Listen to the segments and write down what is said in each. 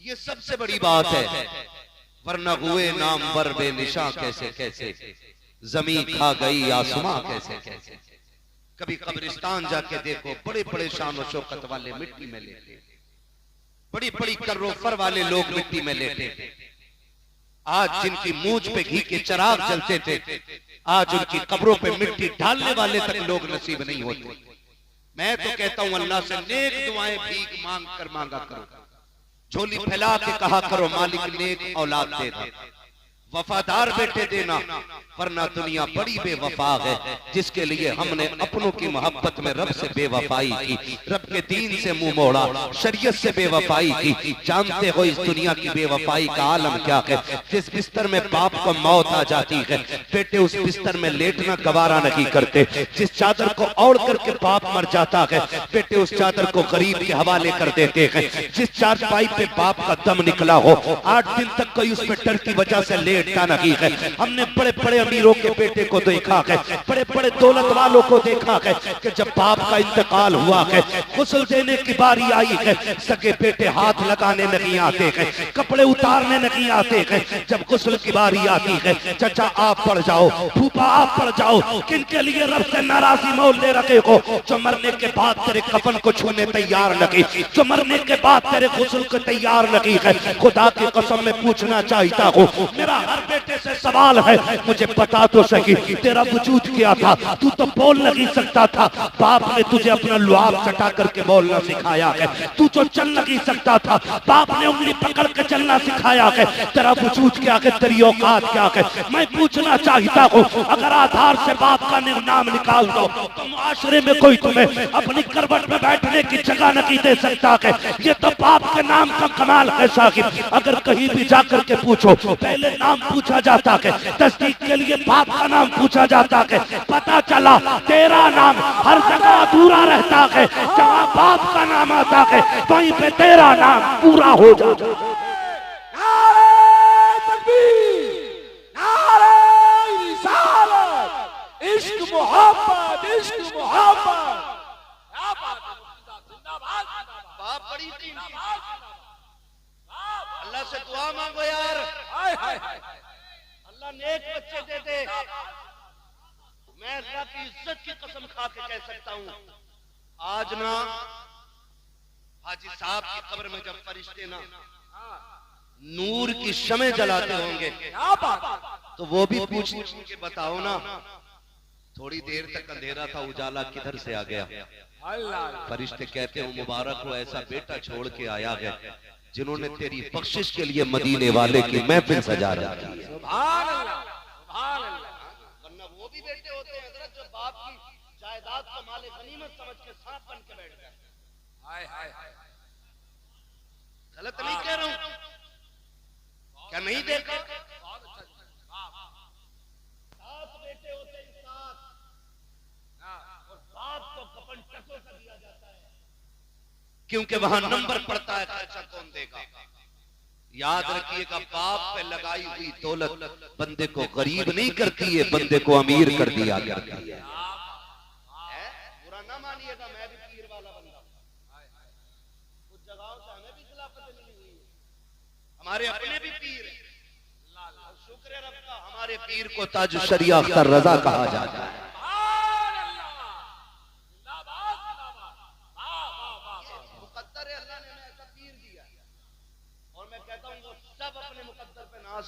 ये सबसे बड़ी बात है। वरना हुए नाम वर बेनिशा कैसे कैसे, जमी खा गई आसमां कैसे कैसे। कभी कब्रिस्तान जाके देखो, बड़े बड़े शान और शौकत वाले मिट्टी में लेटे, बड़ी बड़ी कर्रोफर वाले लोग मिट्टी में लेटे। आज जिनकी मूंछ पे घी के चिराग जलते थे, आज उनकी कब्रों पे मिट्टी डालने वाले तक लोग नसीब नहीं होते। मैं तो कहता हूं अल्लाह से नेक दुआएं भीख मांग कर मांगा करो, झोली फैला के कहा करो मालिक नेक औलाद देना, वफादार बेटे देना, वरना दुनिया बड़ी बेवफा है जिसके लिए हमने अपनों की मोहब्बत में रब से बेवफाई की, रब के दीन से मुंह मोड़ा, शरीयत से बेवफाई की। जानते हो इस दुनिया की बेवफाई का आलम क्या है? जिस बिस्तर में बाप को मौत आ जाती है, बेटे उस बिस्तर में लेटना गवारा नहीं करते। जिस चादर को ओढ़ करके बाप मर जाता है, बेटे उस चादर को गरीब के हवाले कर देते हैं। जिस चारपाई पे बाप का दम निकला हो, 8 दिन तक कोई उस पे डर की वजह से लेटता नहीं है। हमने बड़े बड़े अमीरों के बेटे को देखा है, बड़े बड़े दौलत वालों को देखा है कि जब बाप का इंतकाल हुआ है, गुस्ल देने की बारी आई है, सगे बेटे हाथ लगाने नहीं आते हैं, कपड़े उतारने नहीं आते हैं। जब गुस्ल की बारी आती है, चाचा आप पड़ जाओ, फूफा आप पड़ जाओ, किनके लिए रब से नाराजी मोल ले रखे हो? जो मरने के बाद तेरे कफन को छूने तैयार नहीं, जो मरने के बाद तेरे गुस्ल को तैयार नहीं है। खुदा की कसम में पूछना चाहता हूँ, मेरा हर बेटे से सवाल है, मुझे बता तो सही तेरा वजूद क्या था? तू तो बोल नहीं सकता था, बाप ने तुझे अपना लुआब चटा करके बोलना सिखाया है। तू तो चल नहीं सकता था, बाप ने उंगली पकड़ के चलना सिखाया है। तेरा वजूद क्या है, तेरी औकात क्या है? मैं पूछना चाहता हूँ, अगर आधार से बाप का नाम निकाल दो तो मुआशरे में कोई तुम्हें अपनी करवट में बैठने की जगह नहीं दे सकता है। ये तो बाप के नाम का कमाल है साहिब। अगर कहीं भी जाकर के पूछो, पहले नाम पूछा जाता है, तस्दीक के लिए बाप का नाम पूछा जाता है। पता चला तेरा नाम हर जगह अधूरा रहता है, जहाँ बाप का नाम आता है वहीं पे तेरा नाम पूरा हो जाता है। नारे तकबीर, नारे रिसालत, इश्क मोहब्बत, इश्क मोहब्बत। क्या बात है, जिंदाबाद बाप बड़ी कीमती। अल्लाह से दुआ मांगो यार, अल्लाह नेक बच्चे दे दे। मैं अल्लाह की इज्जत की कसम खा के कह सकता हूँ, आज ना हाजी साहब की कब्र में जब फरिश्ते ना नूर की शमे जलाते होंगे, तो वो भी पूछ के बताओ ना, थोड़ी देर तक अंधेरा था, उजाला किधर से आ गया? फरिश्ते कहते हो मुबारक हो, ऐसा बेटा छोड़ के आया है जिन्होंने तेरी बख्शिश के लिए मदीने वाले की महफिल सजा रखी है। सुभान अल्लाह, सुभान अल्लाह। वरना वो भी बेटे होते हैं हजरत, जो बाप की जायदाद को माले गनीमत समझ के सांप बन के बैठ गए। हाय हाय हाय, गलत नहीं कह रहा हूं, क्या नहीं देखा? 7 बेटे होते हैं, 7, और बाप को कफन टको कर दिया जाता है, क्योंकि वहां नंबर पड़ता है खर्चा कौन देगा। याद रखिएगा, बाप पे लगाई हुई दौलत बंदे को गरीब नहीं करती है, बंदे को अमीर कर दिया करती है। बुरा ना मानिएगा, मैं भी पीर वाला बंदा, कुछ जगहों से हमें भी खिलाफत मिली हुई है, हमारे अपने भी पीर हैं। शुक्र है रब का, हमारे पीर को ताज शरिया अख्तर रजा कहा जाता है।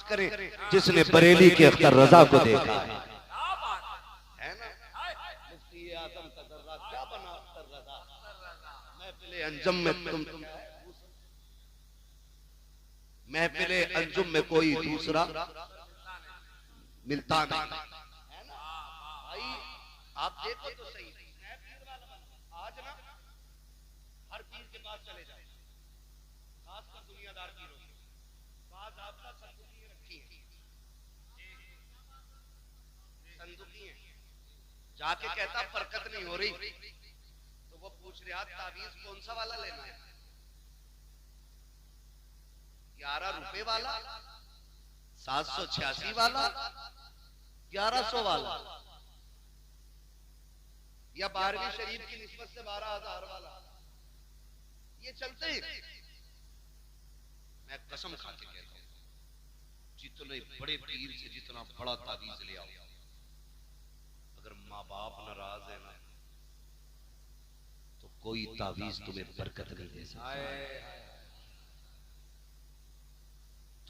करें जिसने बरेली के अख्तर रजा को देखा है ना? मुफ्ती आजम का दर्रा क्या बना अख्तर रजा, महफिले अंजुम में महफिले अंजुम में कोई दूसरा मिलता नहीं, है ना भाई? आप देखो तो सही, आज ना हर पीर के पास चले जाए, खासकर दुनियादार पीरों के पास, आपका संदुकी रखी है, संदुकी है, जाके कहता बरकत नहीं हो रही, तो वो पूछ रहा तावीज कौन सा वाला लेना है, 11 रुपए वाला, 786 वाला, 1100 वाला, या 12वीं शरीफ की निस्बत से 12,000 वाला, ये चलते हैं। मैं कसम खा के कहता हूं, जितने बड़े पीर से जितना बड़ा तावीज ले आओ, अगर माँ बाप नाराज है ना तो कोई तावीज तुम्हें बरकत नहीं दे सकता।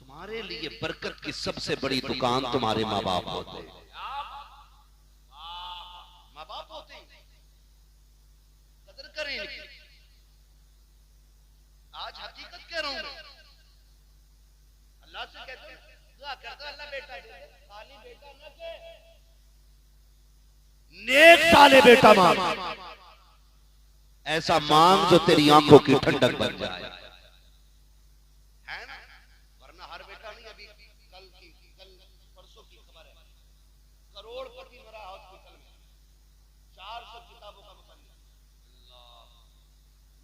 तुम्हारे लिए बरकत की सबसे बड़ी दुकान तुम्हारे माँ बाप होते हैं। माँ बाप होते हैं, कदर करें इनकी। आज हकीकत कह रहा हूं मैं, अल्लाह से कहते हैं दुआ करता अल्लाह बेटा दे, खाली बेटा न दे, नेक साले बेटा मांग, ऐसा मांग जो तेरी आंखों की ठंडक बन जाए, है ना? वरना हर बेटा नहीं। अभी कल परसों की खबर है, करोड़पति मरा हॉस्पिटल में, 400 किताबों का मुसन्निफ।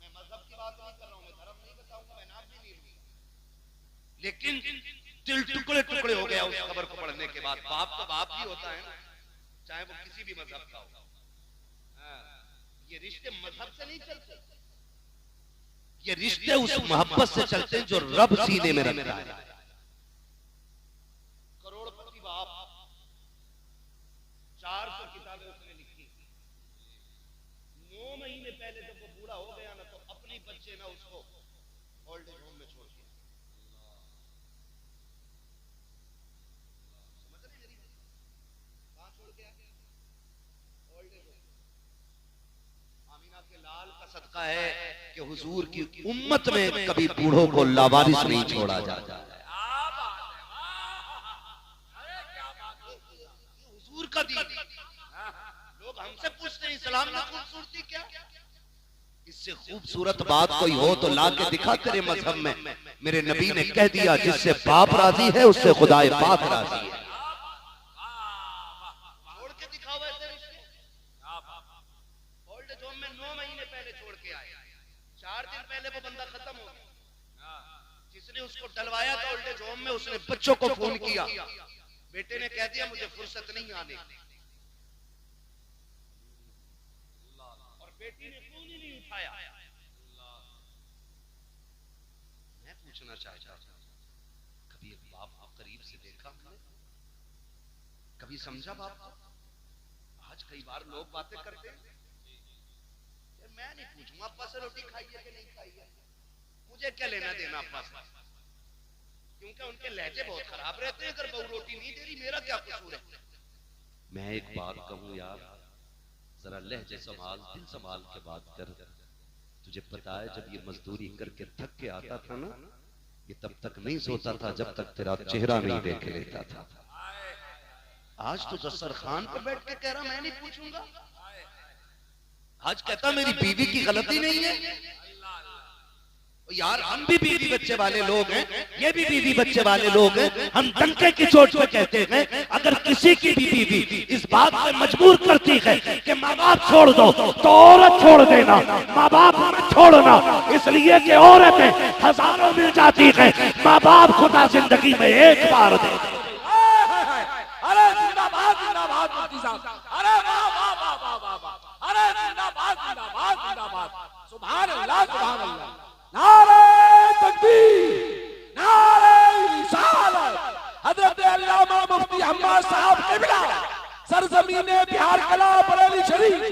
मैं मजहब की बात नहीं कर रहा हूं, मैं धर्म नहीं बताऊंगा, मैं नाम भी नहीं लूंगा, लेकिन दिल टुकड़े टुकड़े हो गया उस खबर को पढ़ने के बाद। बाप तो बाप ही होता है ना, चाहे वो किसी भी मजहब का हो। ये रिश्ते मजहब से नहीं चलते, ये रिश्ते उस मोहब्बत से चलते हैं जो रब सीने में रखता है। करोड़पति बाप, 400 किताबें उसने लिखी। 9 महीने पहले जब वो बूढ़ा हो गया ना, तो अपने बच्चे ना उसको ओल्ड एज होम में छोड़ दिया। समझ रहे मेरी बात? कहां छोड़ गया? Old age home. आमीना के लाल का सदका है कि हुजूर की उम्मत में कभी बूढ़ों को लावारिस नहीं छोड़ा जाता। हुजूर का दीन। लोग हमसे पूछते हैं इस्लाम में खूबसूरती क्या? इससे खूबसूरत बात कोई हो तो ला के दिखा तेरे मजहब में। मेरे नबी ने कह दिया जिससे बाप राजी है उससे खुदाए पाक राजी है। छोड़ के दिखाओ ऐसे रिश्ते। ओल्ड एज होम में 9 महीने पहले छोड़ के आए, 4 दिन पहले वो बंदा खत्म हो गया। जिसने उसको डलवाया था ओल्ड एज होम में, उसने बच्चों को फोन किया, बेटे ने कह दिया मुझे फुर्सत नहीं आने, और बेटी ने फोन ही नहीं उठाया। मैं पूछना चाहता हूं, कभी एक बाप को करीब से देखा हमने? कभी समझा बाप को? आज कई बार लोग बातें करते हैं, मैं नहीं पूछूंगा अप्पा से रोटी खाई है कि नहीं खाई है, मुझे क्या लेना देना अप्पा से, क्योंकि उनके लहजे बहुत खराब रहते हैं। अगर बहू रोटी नहीं दे रही मेरा क्या कसूर है? मैं एक बात कहूं यार, जरा लहजे संभाल, दिल संभाल के बात कर। तुझे पता है जब ये मजदूरी करके थक के आता था ना, ये तब तक नहीं सोता था जब तक तेरा चेहरा नहीं देख लेता था। आज तो दस्तरखान पर बैठ के कह रहा मैं नहीं पूछूंगा। आज कहता मेरी बीवी की गलती नहीं है। यार हम भी बीवी बच्चे वाले लोग हैं, ये भी बीवी बच्चे वाले लोग हैं। हम डंके की चोट पे कहते हैं अगर किसी की भी बीवी इस बात पे मजबूर करती है कि माँ बाप छोड़ दो तो औरत छोड़ देना, माँ बाप मत छोड़ना, इसलिए कि औरतें हजारों मिल जाती है, माँ बाप खुदा जिंदगी में एक बार दे। अरे जिंदाबाद जिंदाबाद मुफ्ती साहब, अरे वाह वाह वाह वाह वाह वाह, अरे जिंदाबाद जिंदाबाद जिंदाबाद, सुभान अल्लाह सुभान अल्लाह, नारे तकबीर, नारे रिसालत। हजरत अल्लामा मुफ्ती हम्माद साहब क़िबला, सरज़मीने बिहार कला बरेली शरीफ।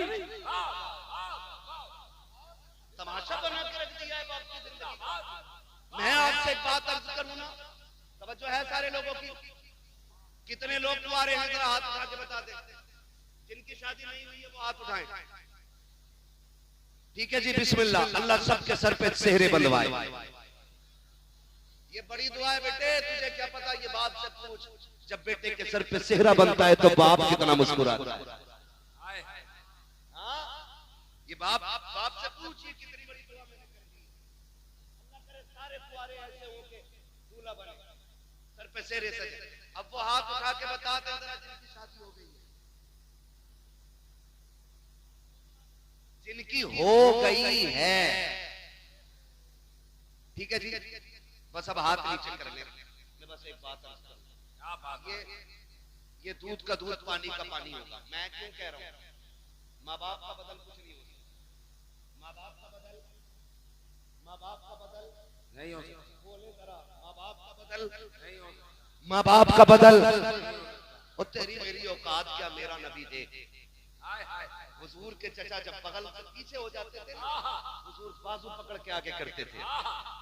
तमाशा बना के रख दिया है बाप की जिंदगी। मैं आपसे एक बात अर्ज करूं ना, तवज्जो है सारे लोगों की? कितने लोग कुंवारे हैं जरा हाथ उठा के बता दे, जिनकी शादी नहीं हुई है वो हाथ उठाएं। ठीक है जी, बिस्मिल्लाह। अल्लाह सबके सर पे सेहरे बंधवाए। ये बड़ी दुआ है बेटे, तुझे क्या पता, ये बाप से पूछ। जब बेटे के सर पे सेहरा बनता है तो बाप कितना मुस्कुराता है। हाँ, ये बाप से पूछ, ये कितनी बड़ी दुआ मैंने कर दी। अल्लाह करे सारे कुंवारे ऐसे होके दूल्हा बने, सर पे सेहरे सजे। अब वो हाथ उठा के बता दे जरा जिनकी शादी हो गई है, जिनकी हो गई है। ठीक है जी, बस अब हाथ नीचे कर ले। मैं बस एक बात अर्ज करूं, ये दूध का दूध पानी का पानी होगा। मैं क्यों कह रहा हूं? माँ बाप का बदल कुछ नहीं होता। माँ बाप का बदल नहीं हो सकता। बोले जरा माँ बाप का बदल। और तेरी मेरी औकात क्या, मेरा नबी देख, हुजूर के चचा जब बगल से पीछे हो जाते थे ना, हुजूर बाजू पकड़ के आगे करते थे,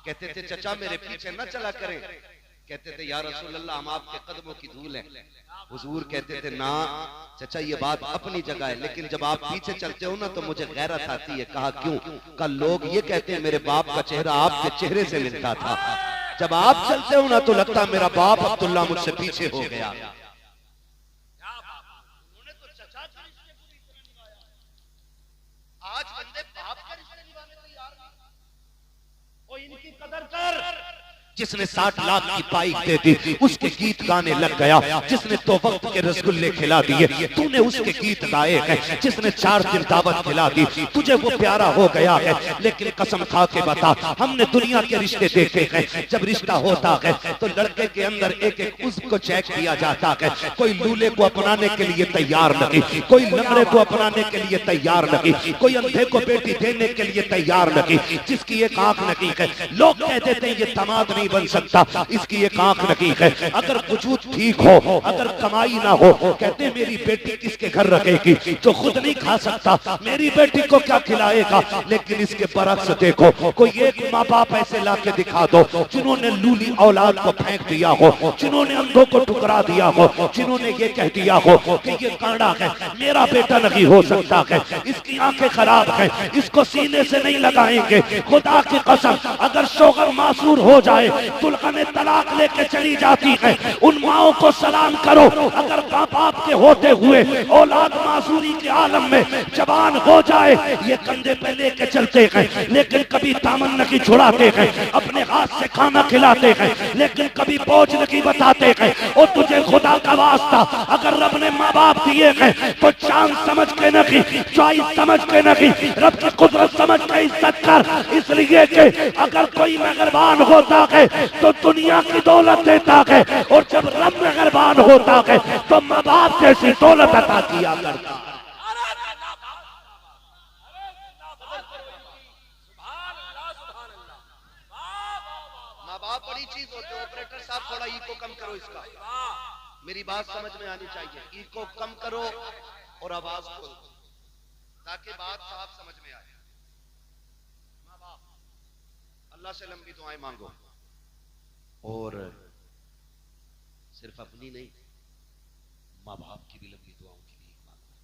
कहते थे चचा मेरे पीछे न चला करें। कहते थे या रसूल अल्लाह हम आपके कदमों की धूल हैं। हुजूर कहते थे ना चचा ये बात अपनी जगह है, लेकिन जब आप पीछे चलते हो ना तो मुझे गैरत आती है। कहा क्यों? कल लोग ये कहते हैं मेरे बाप का चेहरा आपके चेहरे से मिलता था, जब आप चलते हो ना तो लगता मेरा बाप अब्दुल्ला मुझसे पीछे हो गया। आज बंदे बाप के रिश्ते निभाने तैयार नहीं। ओ इनकी कदर कर। जिसने 60 लाख की बाइक दे दी उसके गीत गाने लग गया, जिसने तो वक्त के रसगुल्ले खिला दिए तूने उसके गीत गाए हैं, जिसने 4 दिन दावत खिला दी तुझे वो प्यारा हो गया है। लेकिन कसम खा के बता, हमने दुनिया के रिश्ते देखे हैं, जब रिश्ता होता है तो लड़के के अंदर एक एक उज़्व को चेक किया जाता है। कोई लूले को अपनाने के लिए तैयार नहीं, कोई लंगड़े को अपनाने के लिए तैयार नहीं, कोई अंधे को बेटी देने के लिए तैयार नहीं, जिसकी एक आंख नहीं है लोग कह देते हैं ये दामाद नहीं बन सकता, इसकी एक आंख नहीं है। अगर वजूद ठीक हो, अगर कमाई ना हो, कहते मेरी बेटी किसके घर रखेगी, जो खुद नहीं खा सकता मेरी बेटी को क्या खिलाएगा। लेकिन इसके बरक्स देखो, कोई एक माँ बाप ऐसे ला के दिखा दो जिन्होंने लूली औलाद को फेंक दिया हो, जिन्होंने अंधों को ठुकरा दिया हो, जिन्होंने ये कह दिया हो कि ये कांडा है मेरा बेटा नहीं हो सकता है, इसकी आंखें खराब है, इसको सीने से नहीं लगाएंगे। खुदा की कसम अगर शोहर मासूर हो जाए, दुल्हन तलाक लेके चली जाती है, उन माओं को सलाम करो अगर माँ बाप के होते हुए औलाद मासूरी के आलम में जवान हो जाए। ये कंधे पे लेके चलते हैं लेकिन कभी दामन नहीं छुड़ाते हैं, अपने हाथ से खाना खिलाते हैं लेकिन कभी बोझ नहीं बताते हैं। और तुझे खुदा का वास्ता अगर रब ने माँ बाप दिए हैं तो चांद समझ के नहीं, चॉइस समझ के नहीं, रब की कुदरत समझ के इज्जत कर। इसलिए कि अगर कोई मेहरबान होता है तो दुनिया की दौलत देता है, और जब रब मेहरबान होता है तो माँ बाप जैसी दौलत अता किया करता है। माँ बाप बड़ी चीज होते हैं। ऑपरेटर साहब थोड़ा इको कम करो इसका, मेरी बात समझ में आनी चाहिए। इको कम करो और आवाज खोलो ताकि बात साफ समझ में आए। माँ बाप अल्लाह से लंबी दुआएं मांगो, और सिर्फ अपनी नहीं माँ बाप की भी लंबी दुआओं की भी मांगो।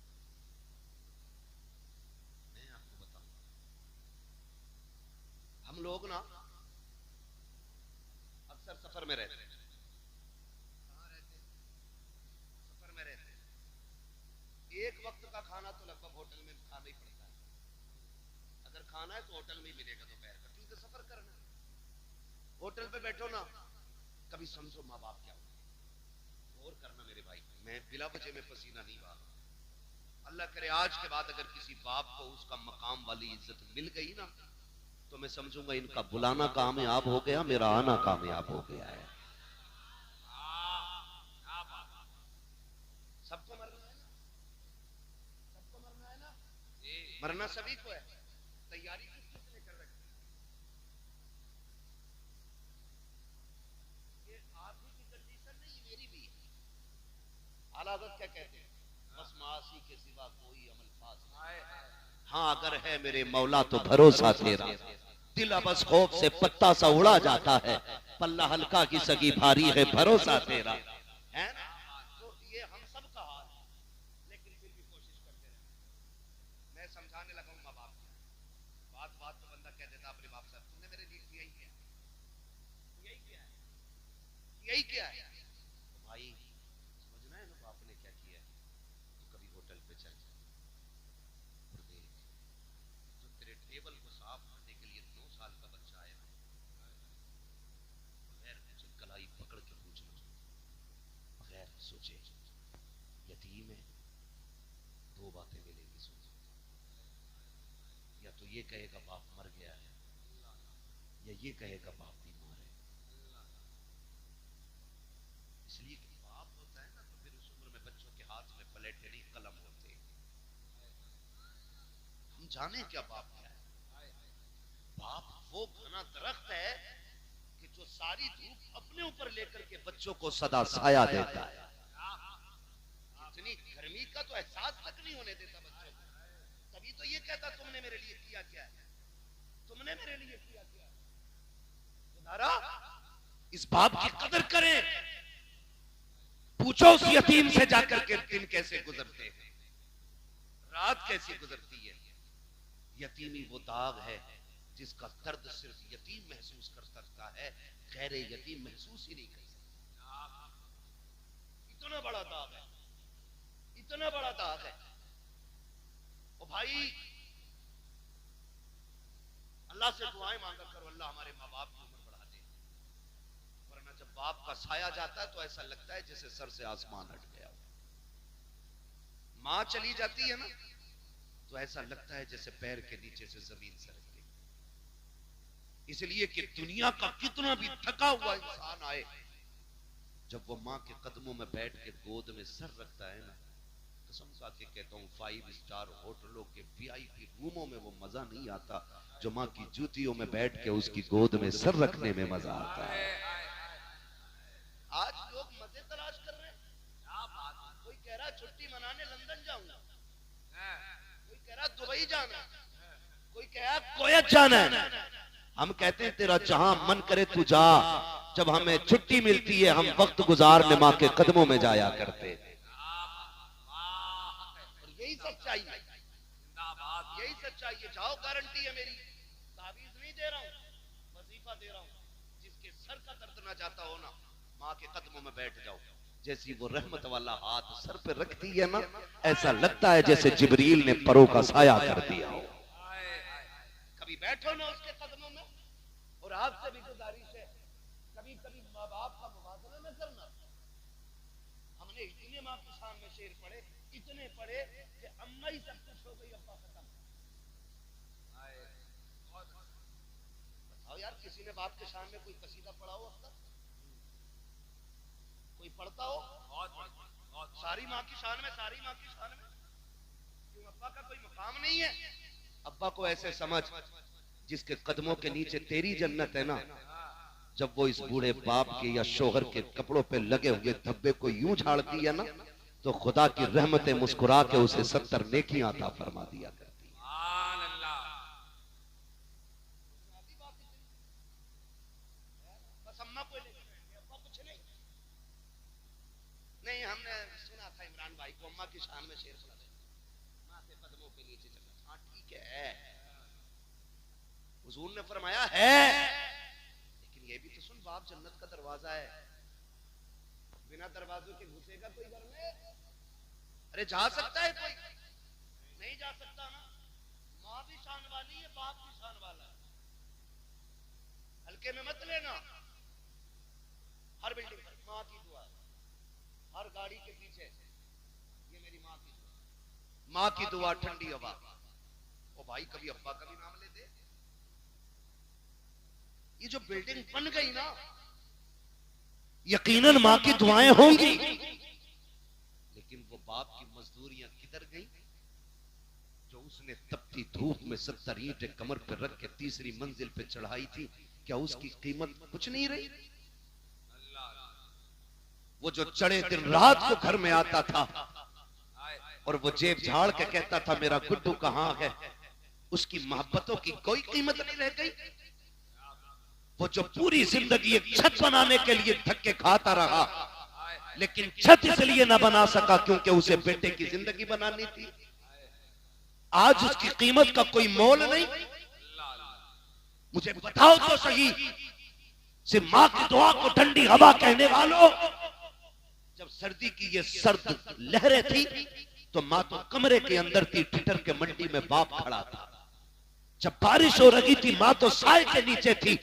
मैं आपको बताऊं, हम लोग ना अक्सर सफर में रहते हैं। कहां रहते हैं? सफर में रहते हैं। एक वक्त का खाना तो लगभग होटल में खाना ही पड़ता है। अगर खाना है तो होटल में ही मिलेगा दोपहर का, क्योंकि सफर करना है। होटल पे बैठो ना, कभी समझो माँ बाप क्या होते हैं। और करना मेरे भाई, मैं बिला वजह में पसीना नहीं बहा। अल्लाह करे आज के बाद अगर किसी बाप को उसका मकाम वाली इज्जत मिल गई ना तो मैं समझूंगा इनका बुलाना कामयाब हो गया, मेरा आना कामयाब हो गया है। सबको मरना है ना, सबको मरना है ना, मरना सभी को है। तैयारी किसने कर रखी? ये आप ही की कंडीशन नहीं, मेरी भी। आला हज़रत क्या कहते हैं? बस मासी के सिवा कोई अमल खास नहीं। हाँ अगर है मेरे मौला तो भरोसा तेरा, दिल बस खौफ से पत्ता सा उड़ा जाता है, पल्ला हल्का की सगी भारी है भरोसा तेरा, है ना? तो ये हम सब का हाल है, लेकिन फिर भी कोशिश करते रहे। मैं समझाने लगा हूं माँ बाप को, बात बात तो बंदा कह देता अपने बाप से, तुमने मेरे लिए यही किया, यही किया है, यही किया है। तो भाई समझना है ना बाप ने क्या किया है। तो कभी होटल पे चल और देख, जो तेरे टेबल को साफ करने के लिए 9 साल का बच्चा आया है, बगैर मुझे कलाई पकड़ के पूछना, बगैर सोचे यतीम है, 2 बातें मिलेंगी सोच, या तो ये कहेगा बाप मर गया है, या ये कहेगा बाप बीमार है। इसलिए कि बाप होता है ना तो फिर उस उम्र में बच्चों के हाथ में पलेटे नहीं कलम होते। हम जाने क्या बाप क्या है? बाप वो घना दरख्त है कि जो सारी धूप अपने ऊपर लेकर के बच्चों को सदा साया देता है, इतनी गर्मी का तो एहसास तक नहीं होने देता बच्चों को, तभी तो ये कहता तुमने मेरे लिए किया क्या है, तुमने मेरे लिए किया क्या है। खुदारा इस बाप की कदर करें, पूछो उस यतीम से जाकर के दिन कैसे गुजरते हैं, रात कैसी गुजरती है। यतीमी वो दाग है जिसका दर्द सिर्फ यतीम महसूस कर सकता है, गैर यतीम महसूस ही नहीं कर सकता। इतना बड़ा दाग है, इतना बड़ा दाग है। ओ भाई अल्लाह से दुआएं मांगा करो, अल्लाह हमारे माँ बाप की उम्र बढ़ा दे, वरना जब बाप का साया जाता है तो ऐसा लगता है जैसे सर से आसमान हट गया हो। माँ चली जाती है ना तो ऐसा लगता है जैसे पैर के नीचे से जमीन सरक गई। इसलिए कि दुनिया का कितना भी थका हुआ इंसान आए, जब वो माँ के कदमों में बैठ के गोद में सर रखता है ना, कसम खा के कहता हूँ 5 स्टार होटलों के VIP रूमों में वो मजा नहीं आता जो माँ की जूतियों में बैठ के उसकी गोद में सर रखने में मजा आता है। आज लोग मजे तलाश कर रहे हैं। कोई कह रहा छुट्टी मनाने लंदन जाऊंगा, कोई कह रहा दुबई जाना, कोई कह रहा कोयत जाना है। हम कहते हैं तेरा जहां मन करे तू जा, जब हमें छुट्टी मिलती है हम वक्त गुजारने माँ के कदमों में जाया करते। और यही सच्चाई है, यही सच्चाई है। जाओ, गारंटी है मेरी, ताबीज नहीं दे रहा हूं, वजीफा दे रहा हूं। जिसके सर का दर्द ना जाता हो ना, माँ के कदमों में बैठ जाओ। जैसी वो रहमत वाला हाथ सर पे रखती है ना, ऐसा लगता है जैसे जिब्रील ने परों का साया कर दिया हो। कभी बैठो ना उसके कदमों में। और आपसे भी गुजारिश है, कभी कभी माँ बाप का मुवाज़ना न करना। हमने इतने माँ की शान में शेर पढ़े, इतने पढ़े कि अम्मा ही सब कुछ हो गई, अब्बा खत्म। बताओ यार, किसी ने बाप के शान में कोई कसीदा पढ़ा हो अब तक? कोई पढ़ता हो? सारी माँ की शान में, सारी माँ की शान में। क्यों, अब्बा का कोई मुकाम नहीं है? अब्बा को ऐसे समझ जिसके कदमों के नीचे तेरी जन्नत है ना, जब वो इस बूढ़े बाप के या शोहर के कपड़ों पे लगे हुए धब्बे को यूं झाड़ती है ना, तो खुदा की रहमतें मुस्कुरा के उसे 70 नेकियां अता फरमा दिया करती है। बस अम्मा को लेकर अब्बा कुछ नहीं। नहीं, हमने सुना था इमरान भाई को अम्मा की शान में शेर सुना, माँ के कदमों के नीचे जन्नत। हाँ ठीक है, हुजूर ने फरमाया है, लेकिन ये भी तो सुन, बाप जन्नत का दरवाजा है, बिना दरवाजों के घुसेगा कोई घर में? अरे जा सकता है कोई? नहीं जा सकता ना। माँ भी शान वाली है, बाप भी शान वाला है, हल्के में मत लेना। हर बिल्डिंग पर माँ की दुआ, हर गाड़ी के पीछे ये मेरी माँ की दुआ, माँ की दुआ, ठंडी हवा। ओ भाई, कभी अब्बा का भी नाम ले दे। ये जो बिल्डिंग बन गई ना, यकीनन माँ की दुआएं होंगी, लेकिन वो बाप की मजदूरियां किधर गई जो उसने तपती धूप में 70 ईंटें कमर पर रख के तीसरी मंजिल पे चढ़ाई थी? क्या उसकी कीमत कुछ नहीं रही? वो जो चढ़े दिन रात को घर में आता था और वो जेब झाड़ के कहता था मेरा गुड्डू कहाँ है, उसकी मोहब्बतों की कोई कीमत नहीं रह गई। वो जो पूरी जिंदगी एक छत बनाने के लिए धक्के खाता रहा, लेकिन छत इसलिए ना बना सका क्योंकि उसे बेटे की जिंदगी बनानी थी। आज उसकी कीमत का कोई मोल नहीं। मुझे बताओ तो सही, से माँ की दुआ को ठंडी हवा कहने वालों, जब सर्दी की ये सर्द लहरें थी तो माँ तो कमरे के अंदर थी, ठिठर के मंडी में बाप खड़ा था। जब बारिश हो रही थी माँ तो साए के नीचे थी,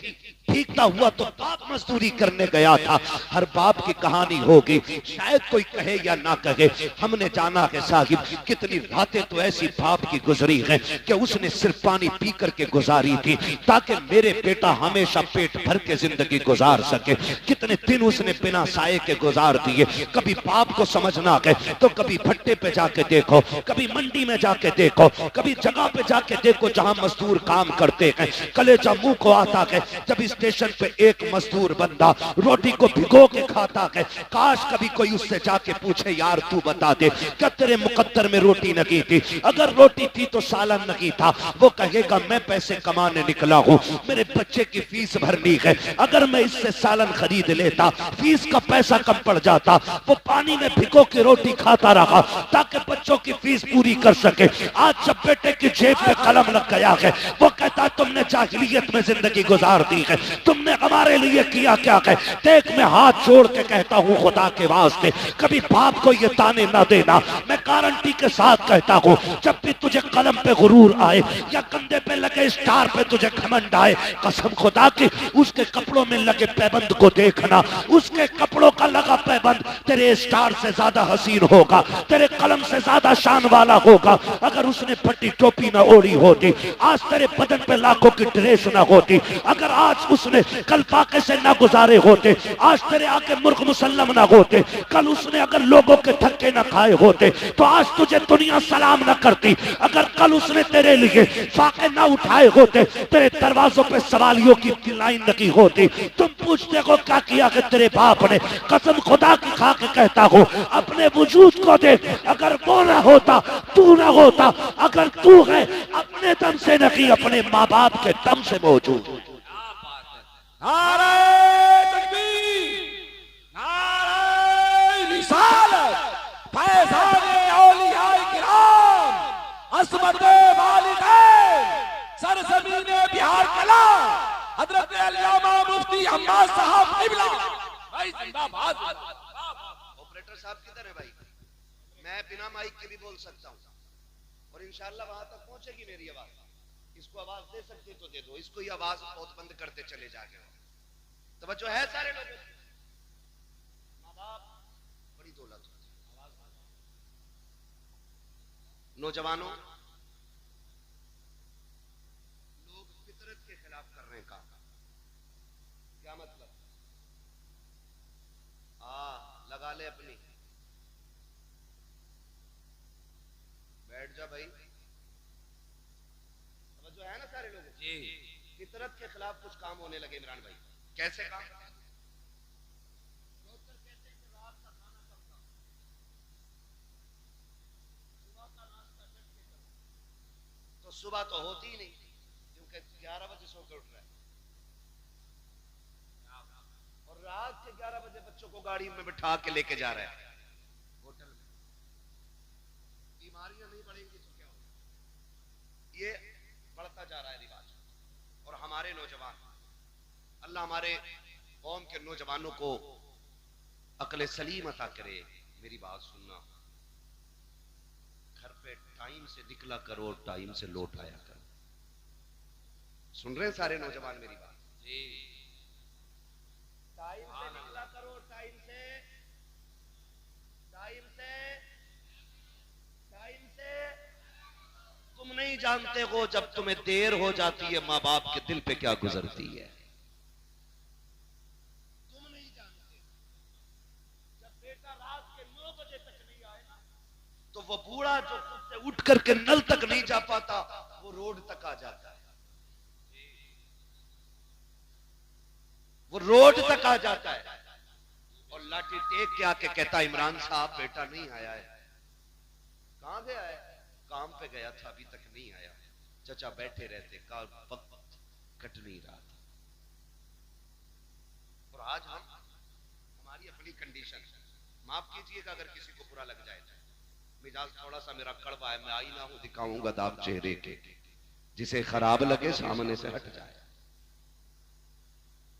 भीगता हुआ तो बाप मजदूरी करने गया था। हर बाप की कहानी होगी, शायद कोई कहे या ना कहे। हमने जाना है साहिब, कितनी रातें तो ऐसी बाप की गुजरी हैं कि उसने सिर्फ पानी पी करके गुजारी थी ताकि मेरे बेटा हमेशा पेट भर के जिंदगी गुजार सके। कितने दिन उसने बिना साए के गुजार दिए। कभी बाप को समझना है तो कभी भट्टे पे जाके देखो, कभी मंडी में जाके देखो, कभी जगह पे जाके देखो जहां मजदूर काम करते हैं। कलेजा मुंह को आता है जब इस स्टेशन पे एक मजदूर बंदा रोटी को भिगो के खाता है। काश कभी कोई उससे जाके पूछे, यार तू बता दे क्या तेरे मुकद्दर में रोटी नहीं थी? अगर रोटी थी तो सालन नहीं था। वो कहेगा मैं पैसे कमाने निकला हूँ, मेरे बच्चे की फीस भरनी है, अगर मैं इससे सालन खरीद लेता फीस का पैसा कम पड़ जाता। वो पानी में भिगो के रोटी खाता रहा ताकि बच्चों की फीस पूरी कर सके। आज जब बेटे की जेब में कलम लग गया है, वो कहता तुमने जाहिलियत में जिंदगी गुजार दी है, तुमने हमारे लिए किया क्या है? देख मैं हाथ जोड़ के कहता हूँ खुदा के वास्ते कभी बाप को ये ताने ना देना। मैं गारंटी के साथ कहता हूँ जब भी तुझे कलम पे गुरूर आए या कंधे पे लगे स्टार पे तुझे घमंड आए, कसम खुदा की उसके कपड़ों में लगे पैबंद को देखना। उसके कपड़ों का लगा पैबंद तेरे स्टार से ज्यादा हसीन होगा, तेरे कलम से ज्यादा शान वाला होगा। अगर उसने फटी टोपी ना ओढ़ी होती, आज तेरे बदन पे लाखों की ड्रेस ना होती। अगर आज उसने कल पाके से ना गुजारे होते, आज तेरे आके मुर्ख मुसल्लम ना होते। कल उसने अगर लोगों के धक्के ना खाए होते तो आज तुझे दुनिया सलाम ना करती। अगर कल उसने तेरे लिए फाके ना उठाए होते, तेरे दरवाजों पे सवालियों की लाइन लगी होती। तुम पूछते हो क्या किया कि तेरे बाप ने? कसम खुदा की खा के कहता हूँ अपने वजूद को देख, अगर वो ना होता तू ना होता। अगर तू है अपने दम से नहीं, अपने माँ बाप के दम से मौजूद। नारे तकबीर, नारे रिसालत, फैज़ाने औलियाए किराम, अस्मते वालिदैन, सरज़मीने बिहार कला, हजरत अल्लामा मुफ्ती अम्मा साहब किबला। भाई जिंदाबाद। ऑपरेटर साहब किधर है भाई? मैं बिना माइक के भी बोल सकता हूँ और इंशाल्लाह वहां तक पहुंचेगी मेरी आवाज। इसको आवाज दे सकते तो दे दो, इसको ही आवाज बहुत बंद करते चले जाके। तवज्जो है सारे लोगों? माँ बाप बड़ी दौलत। नौजवानों, लोग फितरत के खिलाफ कर रहे हैं काम। क्या मतलब? लगा ले अपनी, बैठ जा भाई। जो है ना सारे लोग जी, फितरत के खिलाफ कुछ काम होने लगे इमरान भाई। कैसे काम? डॉक्टर कहते हैं कि रात का खाना कब खाओ, सुबह का नाश्ता जब के करो। तो सुबह तो होती ही नहीं क्योंकि 11 बजे सो के उठ रहा है, और रात के 11 बजे बच्चों को गाड़ी में बिठा के लेके जा रहा है होटल में। बीमारियां नहीं बढ़ेंगी तो क्या होगा? ये बढ़ता जा रहा है रिवाज। और हमारे नौजवान, अल्लाह हमारे कौम के नौजवानों को अक्ल सलीम अता करे। मेरी बात सुनना, घर पे टाइम से निकला करो, टाइम से लौट आया करो। सुन रहे हैं सारे नौजवान मेरी बात? जी, टाइम से निकला करो, टाइम से, टाइम से, टाइम से। तुम नहीं जानते हो जब तुम्हें देर हो जाती है माँ बाप के दिल पे क्या गुजरती है। तुम नहीं जानते जब बेटा रात के 9 बजे तक नहीं आए ना, तो वो बूढ़ा जो खुद से उठ करके नल तक नहीं जा पाता, वो रोड तक आ जाता है। वो रोड तक आ जाता है और लाठी टेक के आके कहता इमरान साहब बेटा नहीं आया है। कहां गया है? काम पे गया था, अभी तक नहीं आया। चचा बैठे रहते, वक्त कट नहीं रहा था। और आज हम, हमारी अपनी कंडीशन, माफ कीजिएगा अगर किसी को बुरा लग जाए, मिजाज थोड़ा सा मेरा कड़वा है, मैं आईना हूं दिखाऊंगा दाग चेहरे के, जिसे खराब लगे सामने से हट जाए।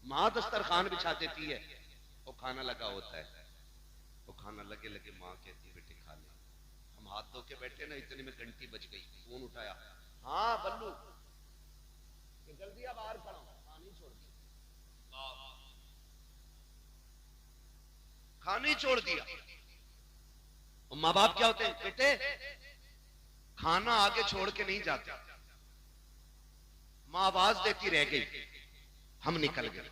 माँ दस्तरखान बिछा देती है, वो खाना लगा होता है, वो खाना लगे लगे माँ कहती है बेटे खा ले। हम हाथ धो के बैठे ना, इतने में घंटी बज गई, फोन उठाया, हाँ बल्लू जल्दी आ बाहर खड़ा हूं, खानी छोड़ दी, खानी छोड़ दिया। माँ बाप क्या होते हैं? बेटे खाना आगे छोड़ के नहीं जाते। माँ आवाज देती रह गई, हम निकल गए,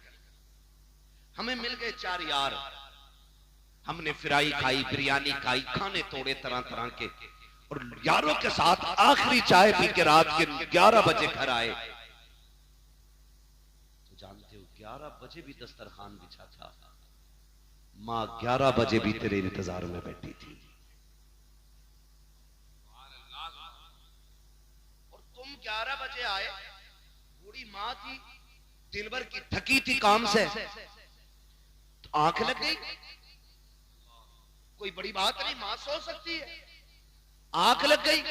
हमें मिल गए 4 यार, हमने फ्राई खाई, बिरयानी खाई, खाने तोड़े तरह तरह के, और यारों के साथ आखिरी चाय पी के रात के 11 बजे घर आए। तो जानते हो क्या 11 बजे भी दस्तरखान बिछा था, माँ 11 बजे भी तेरे इंतजार में बैठी थी। और तुम 11 बजे आए, बूढ़ी माँ थी, दिन भर की थकी थी काम से, तो आंख लग गई। कोई बड़ी बात नहीं, मां सो सकती है। आंख लग गई,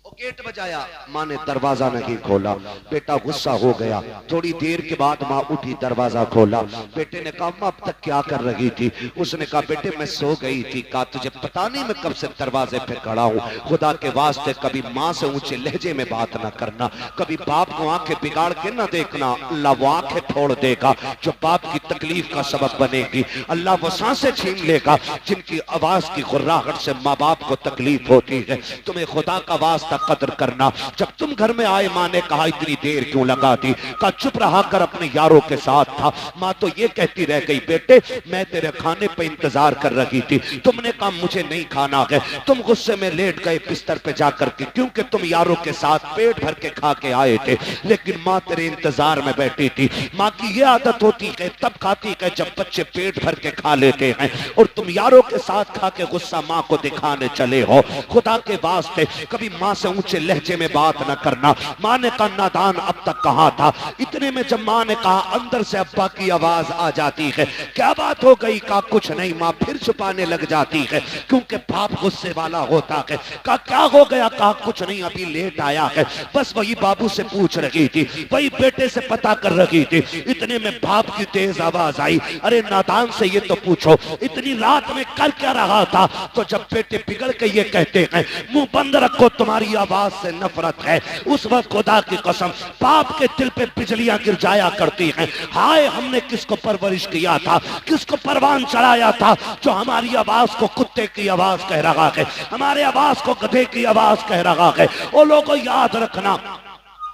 वो गेट बजाया, माँ ने दरवाजा नहीं खोला। बेटा गुस्सा हो गया। थोड़ी देर के बाद माँ उठी, दरवाजा खोला। बेटे ने कहा माँ अब तक क्या कर रही थी? उसने कहा बेटे मैं सो गई थी। कहा तुझे पता नहीं मैं कब से दरवाजे पे खड़ा हूँ? खुदा के वास्ते कभी माँ से ऊंचे लहजे में बात ना करना, कभी बाप को आंखें बिगाड़ के ना देखना, अल्लाह वो आंखें फोड़ देगा जो बाप की तकलीफ का सबब बनेगी। अल्लाह वो सांसें छीन लेगा जिनकी आवाज की गुर्राहट से माँ बाप को तकलीफ होती है। तुम्हें खुदा का वास्ता कदर करना। जब तुम घर में आए, माँ ने कहा इतनी देर क्यों लगा दी? कहा चुप रहा कर, अपने यारों के साथ था। माँ तो ये कहती रह गई बेटे मैं तेरे खाने पे इंतजार कर रही थी, तुमने कहा मुझे नहीं खाना है, तुम गुस्से में लेट गए बिस्तर पे जाकर के, क्योंकि तुम यारों के साथ पेट भर के खा के आए थे। लेकिन माँ तेरे इंतजार में बैठी थी। माँ की ये आदत होती है तब खाती है जब बच्चे पेट भर के खा लेते हैं, और तुम यारों के साथ खा के गुस्सा माँ को दिखाने चले हो। खुदा के वास्ते कभी माँ से ऊंचे लहजे में बात न करना। माँ ने कहा नादान अब तक कहाँ था? इतने में जब माँ ने कहा, अंदर से अब्बा की आवाज आ जाती है, क्या बात हो गई? कहा कुछ नहीं। माँ फिर छुपाने लग जाती है क्योंकि बाप गुस्से वाला होता है। कहा क्या हो गया? कहा कुछ नहीं, अभी लेट आया है, बस वही बाबू से पूछ रही थी, वही बेटे से पता कर रही थी। इतने में बाप की तेज आवाज आई, अरे नादान से ये तो पूछो इतनी रात में कर क्या रहा था? तो जब बेटे बिगड़ के ये कहते हैं मुंह बंद रखो तुम्हारी आवाज से नफरत है, उस वक्त खुदा की कसम बाप के दिल पे बिजलियां गिर जाया करती हैं। हाय हमने किसको परवरिश किया था, किसको परवान चढ़ाया था जो हमारी आवाज को कुत्ते की आवाज कह रहा है, हमारे आवाज को गधे की आवाज कह रहा है। वो लोगों याद रखना,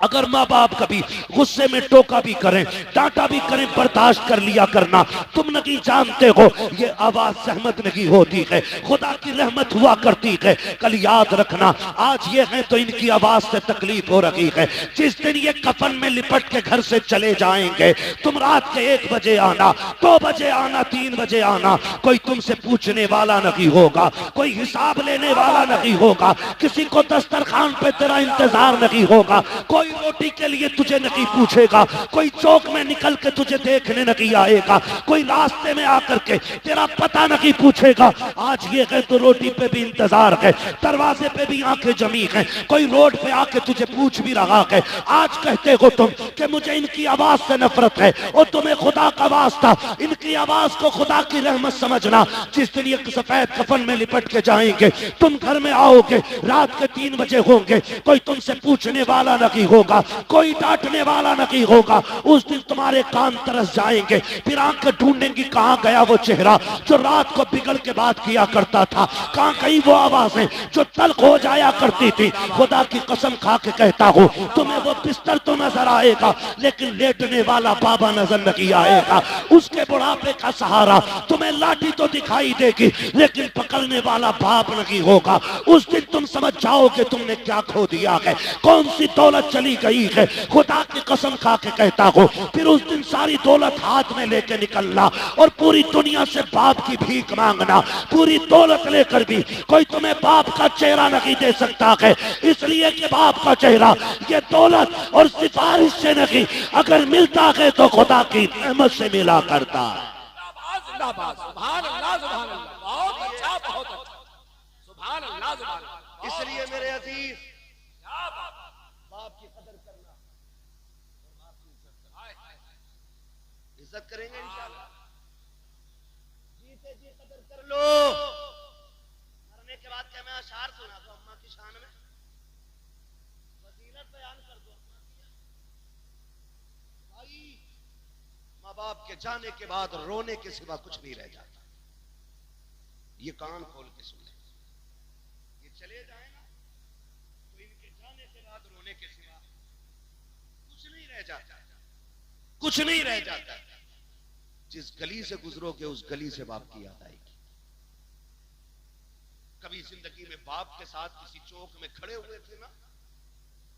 अगर माँ बाप कभी गुस्से में टोका भी करें, डांटा भी करें, बर्दाश्त कर लिया करना। तुम नहीं जानते हो ये आवाज सहमत नहीं होती है, खुदा की रहमत हुआ करती है। कल याद रखना, आज ये है तो इनकी आवाज से तकलीफ हो रही है। जिस दिन ये कफन में लिपट के घर से चले जाएंगे, तुम रात के 1 बजे आना, 2 बजे आना, 3 बजे आना, कोई तुमसे पूछने वाला नहीं होगा, कोई हिसाब लेने वाला नहीं होगा, किसी को दस्तरखान पे तेरा इंतजार नहीं होगा, कोई रोटी के लिए तुझे नहीं पूछेगा, कोई चौक में निकल के तुझे देखने नहीं आएगा, कोई रास्ते में आकर के तेरा पता नहीं पूछेगा। आज ये है तो रोटी पे भी इंतजार है, दरवाजे पे भी आंखें जमी हैं, कोई रोड पे आके तुझे पूछ भी रहा है। आज कहते हो तुम कि मुझे इनकी आवाज से नफरत है, और तुम्हें खुदा का वास्ता इनकी आवाज को खुदा की रहमत समझना। जिस दिन ये सफेद कफन में लिपट के जाएंगे, तुम घर में आओगे, रात के 3 बजे होंगे, कोई तुमसे पूछने वाला नहीं होगा, कोई डांटने वाला नहीं होगा। उस दिन तुम्हारे कान तरस जाएंगे, फिर आंखें ढूंढेंगी कहां गया वो चेहरा जो रात को बिगड़ के बात किया करता था, कहां गई वो आवाजें जो तल्ख हो जाया करती थी। खुदा की कसम खा के कहता हूं, तुम्हें वो बिस्तर तो नजर आएगा लेकिन लेटने वाला बाबा नजर नहीं आएगा। उसके बुढ़ापे का सहारा तुम्हें लाठी तो दिखाई देगी लेकिन पकड़ने वाला बाप नहीं होगा। उस दिन तुम समझ जाओगे तुमने क्या खो दिया है, कौन सी दौलत चली गई है। खुदा की कसम खा के कहता हूं, फिर उस दिन सारी दौलत हाथ में लेके निकलना और पूरी दुनिया से बाप की भीख मांगना। पूरी दौलत लेकर भी कोई तुम्हें बाप का चेहरा नहीं दे सकता है, इसलिए कि बाप का चेहरा ये दौलत और सिफारिश से नहीं, अगर मिलता है तो खुदा की रहमत से मिला करता है। जिंदाबाद, सुभान अल्लाह, सुभान अल्लाह, बहुत अच्छा, बहुत अच्छा, सुभान अल्लाह, सुभान अल्लाह। इसलिए मेरे अजीज क्या बात, बाप की कदर करना, इज्जत करेंगे इंशाअल्लाह। जीते जी कदर कर लो। मरने के बाद क्या मैं अशार सुना दो अम्मा की शान में, फजीलत बयान कर दो अम्मा की। भाई माँ बाप के जाने के बाद रोने के सिवा कुछ नहीं रह जाता। ये कान खोल के सुन ले, ये चले जाए ना तो इनके जाने के बाद रोने के सिवा कुछ नहीं रह जाता, कुछ नहीं रह जाता। जिस गली से गुजरोगे उस गली से बाप की याद आएगी। कभी जिंदगी में बाप के साथ किसी चौक में खड़े हुए थे ना,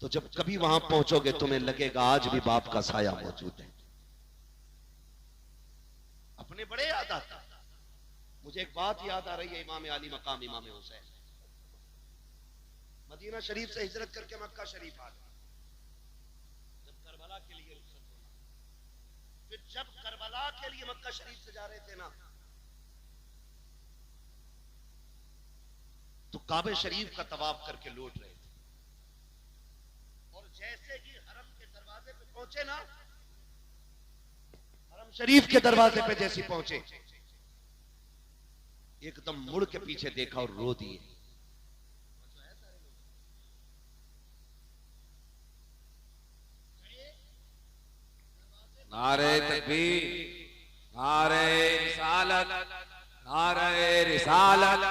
तो जब कभी वहां पहुंचोगे तुम्हें लगेगा आज भी बाप का साया मौजूद है। अपने बड़े याद आता। मुझे एक बात याद आ रही है, इमाम आली मकाम इमाम हुसैन मदीना शरीफ से हिजरत करके मक्का शरीफ आ गए। जब करबला के लिए रुखसत होना, फिर जब करबला के लिए मक्का शरीफ से जा रहे थे ना, तो काबे शरीफ का तवाफ करके लौट रहे थे। और जैसे ही हरम के दरवाजे पे पहुंचे ना, हरम शरीफ के दरवाजे पे जैसे पहुंचे, एकदम मुड़ के पीछे देखा और रो दिए। नारे तकबीर, नारे रिसालत, नारे रिसालत।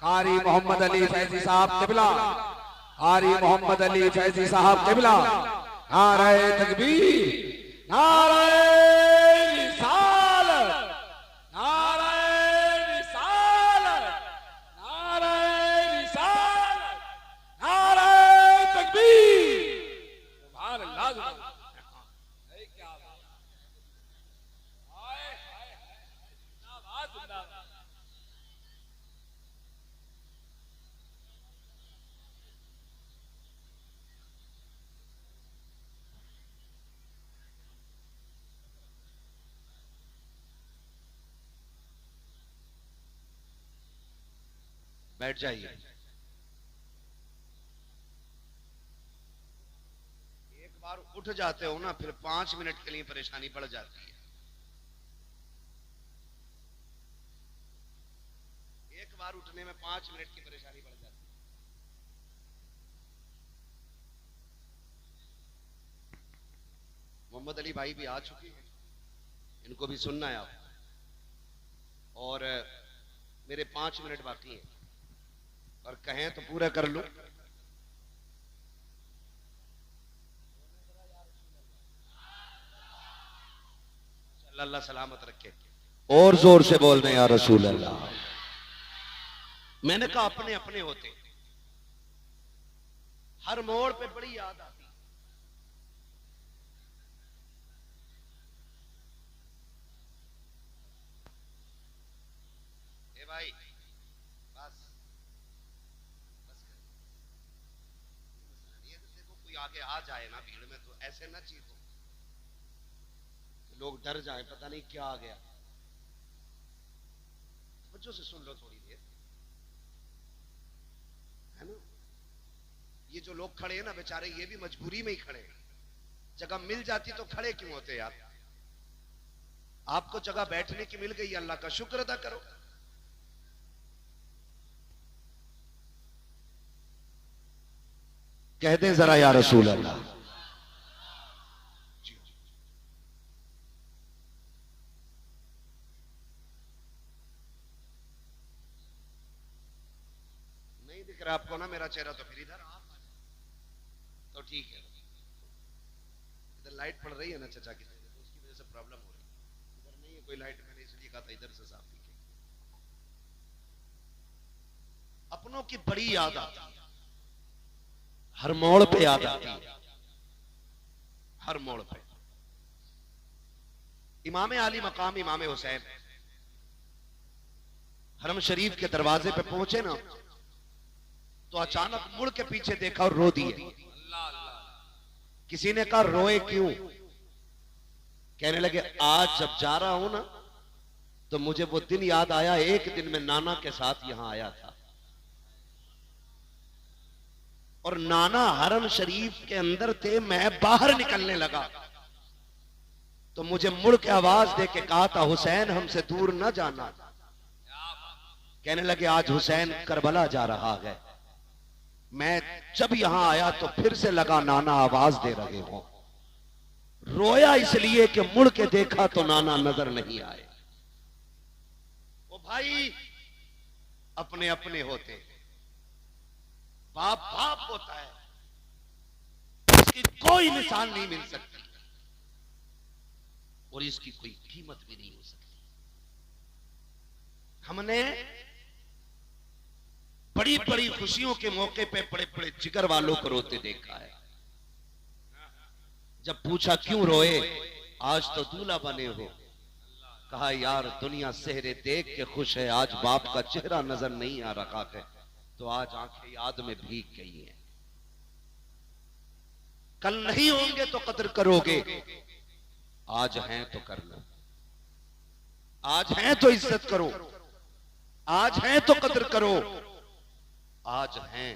कारी मोहम्मद अली फैजी साहब किबला, कारी मोहम्मद अली फैजी साहब किबला। नारे तकबीर, नारे रिसालत, नारे रिसालत, नारे रिसालत, नारे तकबीर। सुभान अल्लाह, सुभान अल्लाह। क्या बात, हाय हाय हाय, जिंदाबाद जिंदाबाद। बैठ जाइए। एक बार उठ जाते हो ना, फिर 5 मिनट के लिए परेशानी बढ़ जाती है। एक बार उठने में 5 मिनट की परेशानी बढ़ जाती है। मोहम्मद अली भाई भी आ चुके हैं, इनको भी सुनना है आप। और मेरे 5 मिनट बाकी हैं, और कहें तो पूरा कर लूं। अल्लाह सलामत रखे। और जोर से बोल रहे या रसूल अल्लाह। मैंने कहा अपने अपने होते, हर मोड़ पे बड़ी याद आती। ए भाई बस बस कर। ये तो देखो, कोई आगे आ जाए ना भीड़ में तो ऐसे ना चीखो, लोग डर जाएं, पता नहीं क्या आ गया। बच्चों से सुन लो थोड़ी देर, है ना। ये जो लोग खड़े हैं ना बेचारे, ये भी मजबूरी में ही खड़े हैं। जगह मिल जाती तो खड़े क्यों होते यार। आपको जगह बैठने की मिल गई, अल्लाह का शुक्र अदा करो। कह दें जरा या रसूल अल्लाह। नहीं दिख रहा आपको ना मेरा चेहरा, तो फिर इधर आप तो ठीक है। इधर लाइट पड़ रही है ना चचा की, तो उसकी वजह से प्रॉब्लम हो रही है। इधर नहीं है कोई लाइट, मैंने इसलिए कहा था इधर से साफ दिखे। अपनों की बड़ी याद आती है, हर मोड़ पे याद आती है, हर मोड़ पे। इमाम आली मकाम इमाम हुसैन हरम शरीफ के दरवाजे पे पहुंचे ना, तो अचानक मुड़ के पीछे देखा और रो दिए। किसी ने कहा रोए क्यों? कहने लगे आज जब जा रहा हूं ना, तो मुझे वो दिन याद आया, एक दिन मैं नाना के साथ यहां आया था, और नाना हरम शरीफ के अंदर थे, मैं बाहर निकलने लगा तो मुझे मुड़ के आवाज दे के कहा था, हुसैन हमसे दूर न जाना। कहने लगे आज हुसैन करबला जा रहा है। मैं जब यहां आया तो फिर से लगा नाना आवाज दे रहे हो। रोया इसलिए कि मुड़ के देखा तो नाना नजर नहीं आए। वो भाई अपने अपने होते, बाप बाप होता है, इसकी कोई मिसाल नहीं मिल सकती और इसकी कोई कीमत भी नहीं हो सकती। हमने बड़ी बड़ी खुशियों के मौके पे बड़े बड़े जिगर वालों को रोते देखा है। जब पूछा क्यों रोए, आज तो दूल्हा बने हो, कहा यार दुनिया सेहरे देख के खुश है, आज बाप का चेहरा नजर नहीं आ रहा है तो आज आंखें याद में भीग गई हैं। कल नहीं होंगे तो कदर करोगे, आज हैं तो करना, आज हैं तो इज्जत करो, आज हैं तो कदर करो, आज हैं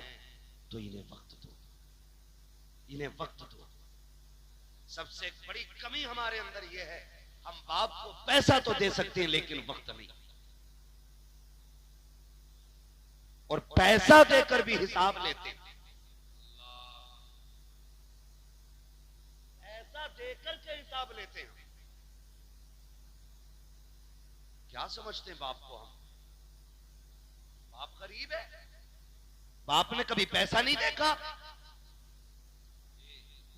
तो इन्हें वक्त दो, इन्हें वक्त दो। सबसे बड़ी कमी हमारे अंदर यह है, हम बाप को पैसा तो दे सकते हैं लेकिन वक्त नहीं, और पैसा देकर भी हिसाब लेते हैं, पैसा देकर के हिसाब लेते हैं। क्या समझते हैं बाप को हम? बाप गरीब है, बाप ने कभी पैसा नहीं देखा।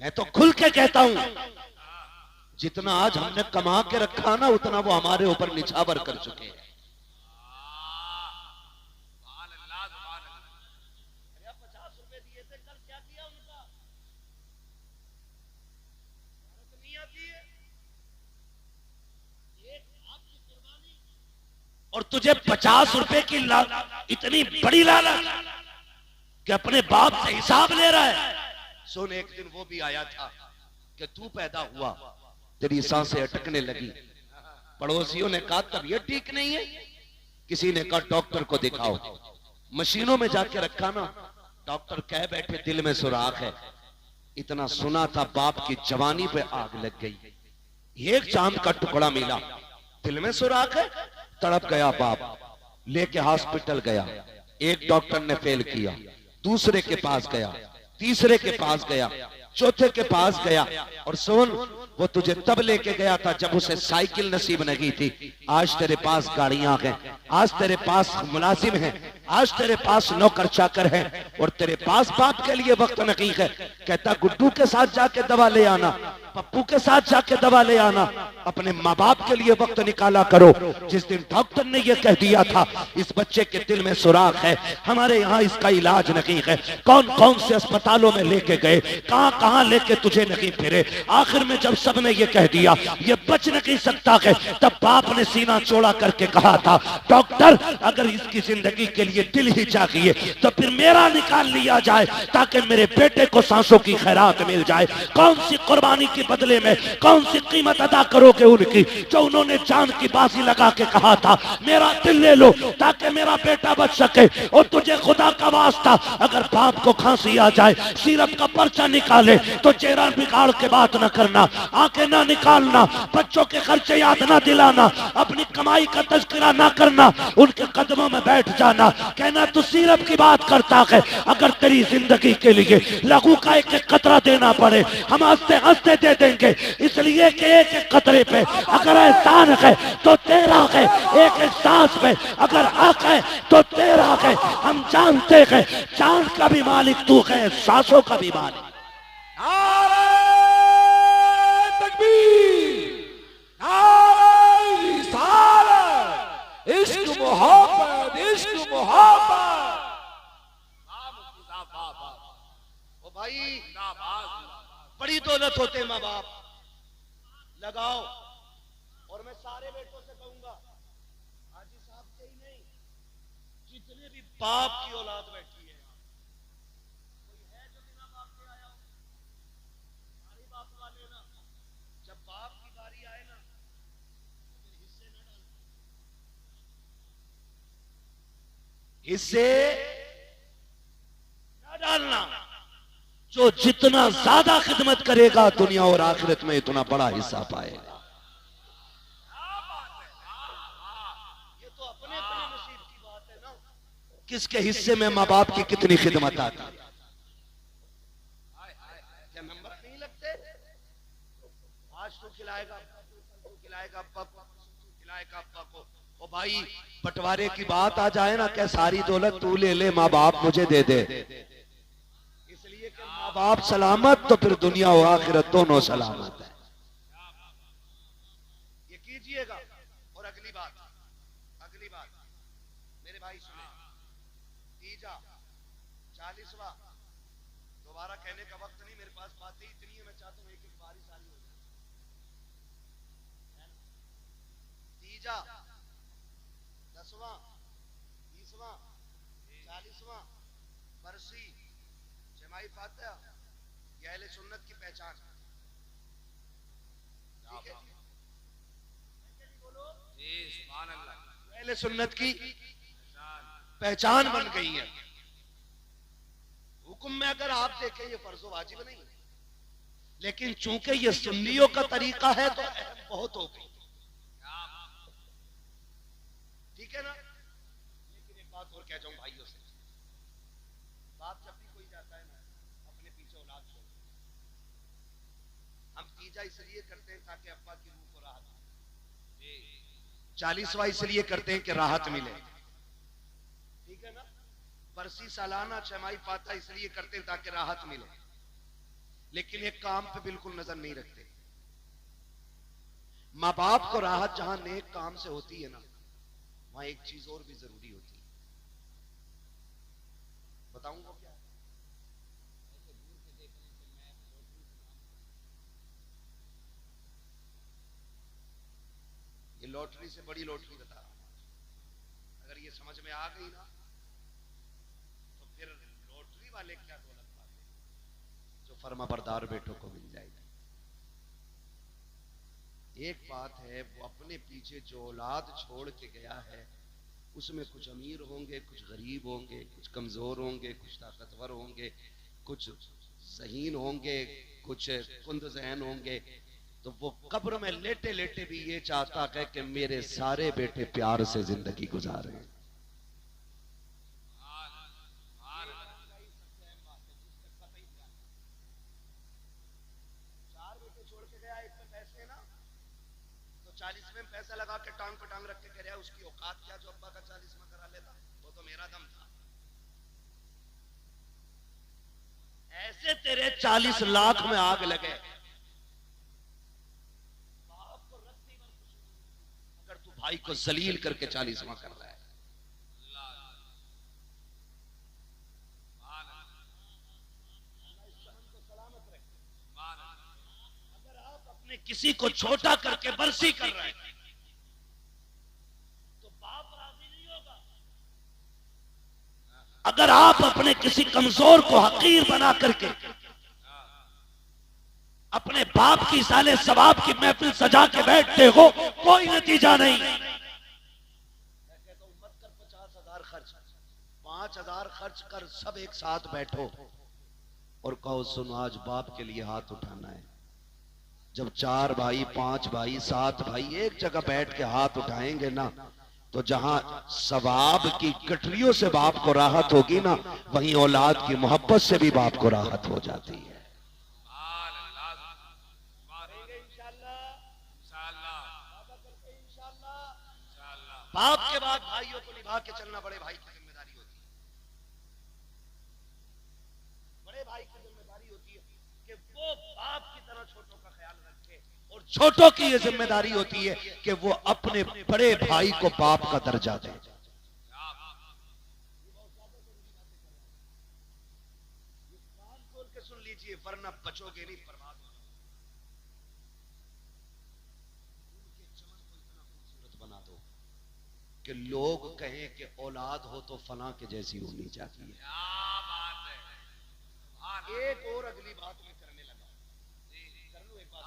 मैं तो खुल के कहता हूं, जितना आज हमने कमा के रखा ना उतना वो हमारे ऊपर निछावर कर चुके हैं। 50 रुपए दिए थे, कल क्या किया उनका? नहीं आती है आपकी कुर्बानी, और तुझे 50 रुपए की इतनी बड़ी लालच कि अपने बाप से हिसाब ले रहा है। सुन, एक दिन वो भी आया था कि तू पैदा हुआ, तेरी सांसें अटकने लगी, पड़ोसियों ने कहा तबीयत ठीक नहीं है, किसी ने कहा डॉक्टर को दिखाओ, मशीनों में जाके रखा ना, डॉक्टर कह बैठे दिल में सुराख है। इतना सुना था, बाप की जवानी पे आग लग गई। एक चांद का टुकड़ा मिला, दिल में सुराख है, तड़प गया बाप, लेके हॉस्पिटल गया। एक डॉक्टर ने फेल किया, दूसरे के पास गया, तीसरे के पास गया, चौथे के पास गया, और सुन, वो तुझे तब लेके गया था जब उसे साइकिल नसीब नहीं थी। आज तेरे पास गाड़ियां हैं, आज तेरे पास मुलाजिम हैं, आज तेरे पास नौकर चाकर हैं, और तेरे पास बाप के लिए वक्त नहीं है। कहता गुड्डू के साथ जाके दवा ले आना, पप्पू के साथ जाके दवा ले आना, अपने माँ बाप के लिए वक्त निकाला करो। जिस दिन डॉक्टर ने यह कह दिया था इस बच्चे के दिल में सुराख है, हमारे यहाँ इसका इलाज नहीं है, कौन कौन से अस्पतालों में लेके गए, कहां कहां लेके तुझे नहीं फिरे, आखिर में जब सबने ये कह दिया ये बच नहीं सकता है, तब बाप ने सीना चौड़ा करके कहा था डॉक्टर अगर इसकी जिंदगी के लिए दिल ही चाहिए तो फिर मेरा निकाल लिया जाए ताकि मेरे बेटे को सांसों की खैरात मिल जाए। कौन सी कुर्बानी के बदले में कौन सी कीमत अदा करोगे उनकी, जो उन्होंने जान की बाजी लगा के कहा था मेरा दिल ले लो ताकि मेरा बेटा बच सके। और तुझे खुदा का वास्ता अगर बाप को खांसी आ जाए, सिरप का पर्चा निकाले तो चेहरा बिगाड़ के बात ना करना, आंखें ना निकालना, बच्चों के खर्चे याद ना दिलाना, अपनी कमाई का तज़किरा ना करना, उनके कदमों में बैठ जाना, कहना तू सिरप की बात करता है। अगर तेरी जिंदगी के लिए लहू का एक एक कतरा देना पड़े हम हंसते हंसते दे देंगे, इसलिए कि एक एक कतरे पे अगर एहसान है तो तेरा है, एक एक सांस पे अगर हक है तो तेरा है। हम जानते हैं जान का भी मालिक तू है, सांसों का भी मालिक। नारे तकबीर, नारे रिसालत, इश्क मोहब्बत, इश्क मोहब्बत। ओ भाई, बड़ी दौलत होते माँ बाप, लगाओ। और मैं सारे बेटों से कहूंगा, हाजी साहब से ही नहीं, जितने भी बाप की औलाद बैठी है, कोई है जो बिना बाप के आया हो? सारी बाप वाले ना, जब बाप की बारी आए ना तो हिस्से न डालना, हिस्से न डालना। जो जितना ज्यादा खिदमत करेगा दुनिया और आखिरत में इतना बड़ा हिस्सा पाएगा। ये तो अपने अपने नसीब की बात है ना, किसके हिस्से में माँ बाप की कितनी खिदमत आती है। क्या नंबर नहीं लगते? आज तो खिलाएगा, खिलाएगा खिलाएगा को। ओ भाई, बंटवारे की बात आ जाए ना, क्या सारी दौलत तू ले ले, माँ बाप मुझे दे दे, माँ बाप सलामत तो फिर दुनिया और आखिरत दोनों सलामत है। ये कीजिएगा। और अगली बात मेरे भाई सुने, तीजा 40वां दोबारा कहने का वक्त नहीं, मेरे पास बातें इतनी है, मैं चाहता हूं एक एक बारी सारी हो जाए। तीजा, 10वां, 20वां, 40वां बरसी, जमाई फातिहा, ये अहले सुन्नत की पहचान। ठीक है बोलो जी, सुभान अल्लाह। अहले सुन्नत की पहचान बन गई है। हुक्म में अगर आप देखें ये फर्जो वाजिब नहीं, लेकिन चूंकि ये सुन्नियों का तरीका है तो बहुत हो गई। ठीक है ना। लेकिन एक बात और कह जाऊं भाइयों से, बाप जब भी कोई जाता है ना अपने पीछे औलाद छोड़, हम तीजा इसलिए करते हैं ताकि अब्बा की रूह को राहत मिले, 40वां इसलिए करते हैं कि राहत मिले। ठीक है ना। बरसी सालाना छमाही फातिहा इसलिए करते हैं ताकि राहत मिले, लेकिन एक काम पे बिल्कुल नजर नहीं रखते। माँ बाप को राहत जहां नेक काम से होती है ना, वहां एक चीज और भी जरूरी होती है। बताऊंगा क्या? ऐसे दूर से देखने से मैं ये लॉटरी से बड़ी लॉटरी बता रहा हूं। अगर ये समझ में आ गई ना तो फिर लॉटरी वाले क्या दौलत पाते जो फर्माबरदार बेटों को मिल जाएगी। एक बात है, वो अपने पीछे जो औलाद छोड़ के गया है उसमें कुछ अमीर होंगे, कुछ गरीब होंगे, कुछ कमजोर होंगे, कुछ ताकतवर होंगे, कुछ ज़हीन होंगे, कुछ कुंद ज़हन होंगे। तो वो कब्र में लेटे लेटे भी ये चाहता है कि मेरे सारे बेटे प्यार से जिंदगी गुजारें। चार बेटे छोड़ के गया, एक में पैसे ना, तो 40वें में पैसा लगा के टांग पे टांग रख के कह रहा है उसकी औकात क्या जो अब्बा का 40वां करा लेता, वो तो मेरा दम था। ऐसे तेरे 40 लाख में आग लगे, अगर तू भाई को जलील करके 40वां कर रहा है। अगर आप अपने किसी को छोटा करके बरसी कर रहे हैं तो बाप राजी नहीं होगा। अगर आप अपने किसी कमजोर को हकीर बना करके अपने बाप की साले सवाब की महफिल सजा के बैठते हो, कोई नतीजा नहीं। मैं कहता हूं मत कर 50,000 खर्च, 5,000 खर्च कर, सब एक साथ बैठो और कहो सुनो आज बाप के लिए हाथ उठाना है। जब 4 भाई, 5 भाई, 7 भाई एक जगह बैठ के हाथ उठाएंगे ना, तो जहां सवाब की गठरियों से बाप को राहत होगी ना, वहीं औलाद की मोहब्बत से भी बाप को राहत हो जाती है। बाप के बाद भाइयों को निभा के चलना बड़े भाई की जिम्मेदारी होती है। बड़े भाई की जिम्मेदारी होती है कि वो बाप की तरह छोटों का ख्याल रखे, और छोटों की ये जिम्मेदारी होती है कि वो अपने बड़े भाई को बाप का दर्जा दे। कान खोल के सुन लीजिए वरना बचोगे नहीं, बर्बाद हो जाओगे। उनके चमन को इतना खूबसूरत बना दो कि लोग कहें कि औलाद हो तो फला के जैसी होनी चाहिए। एक और अगली बात में करने लगा, कर लो एक बात,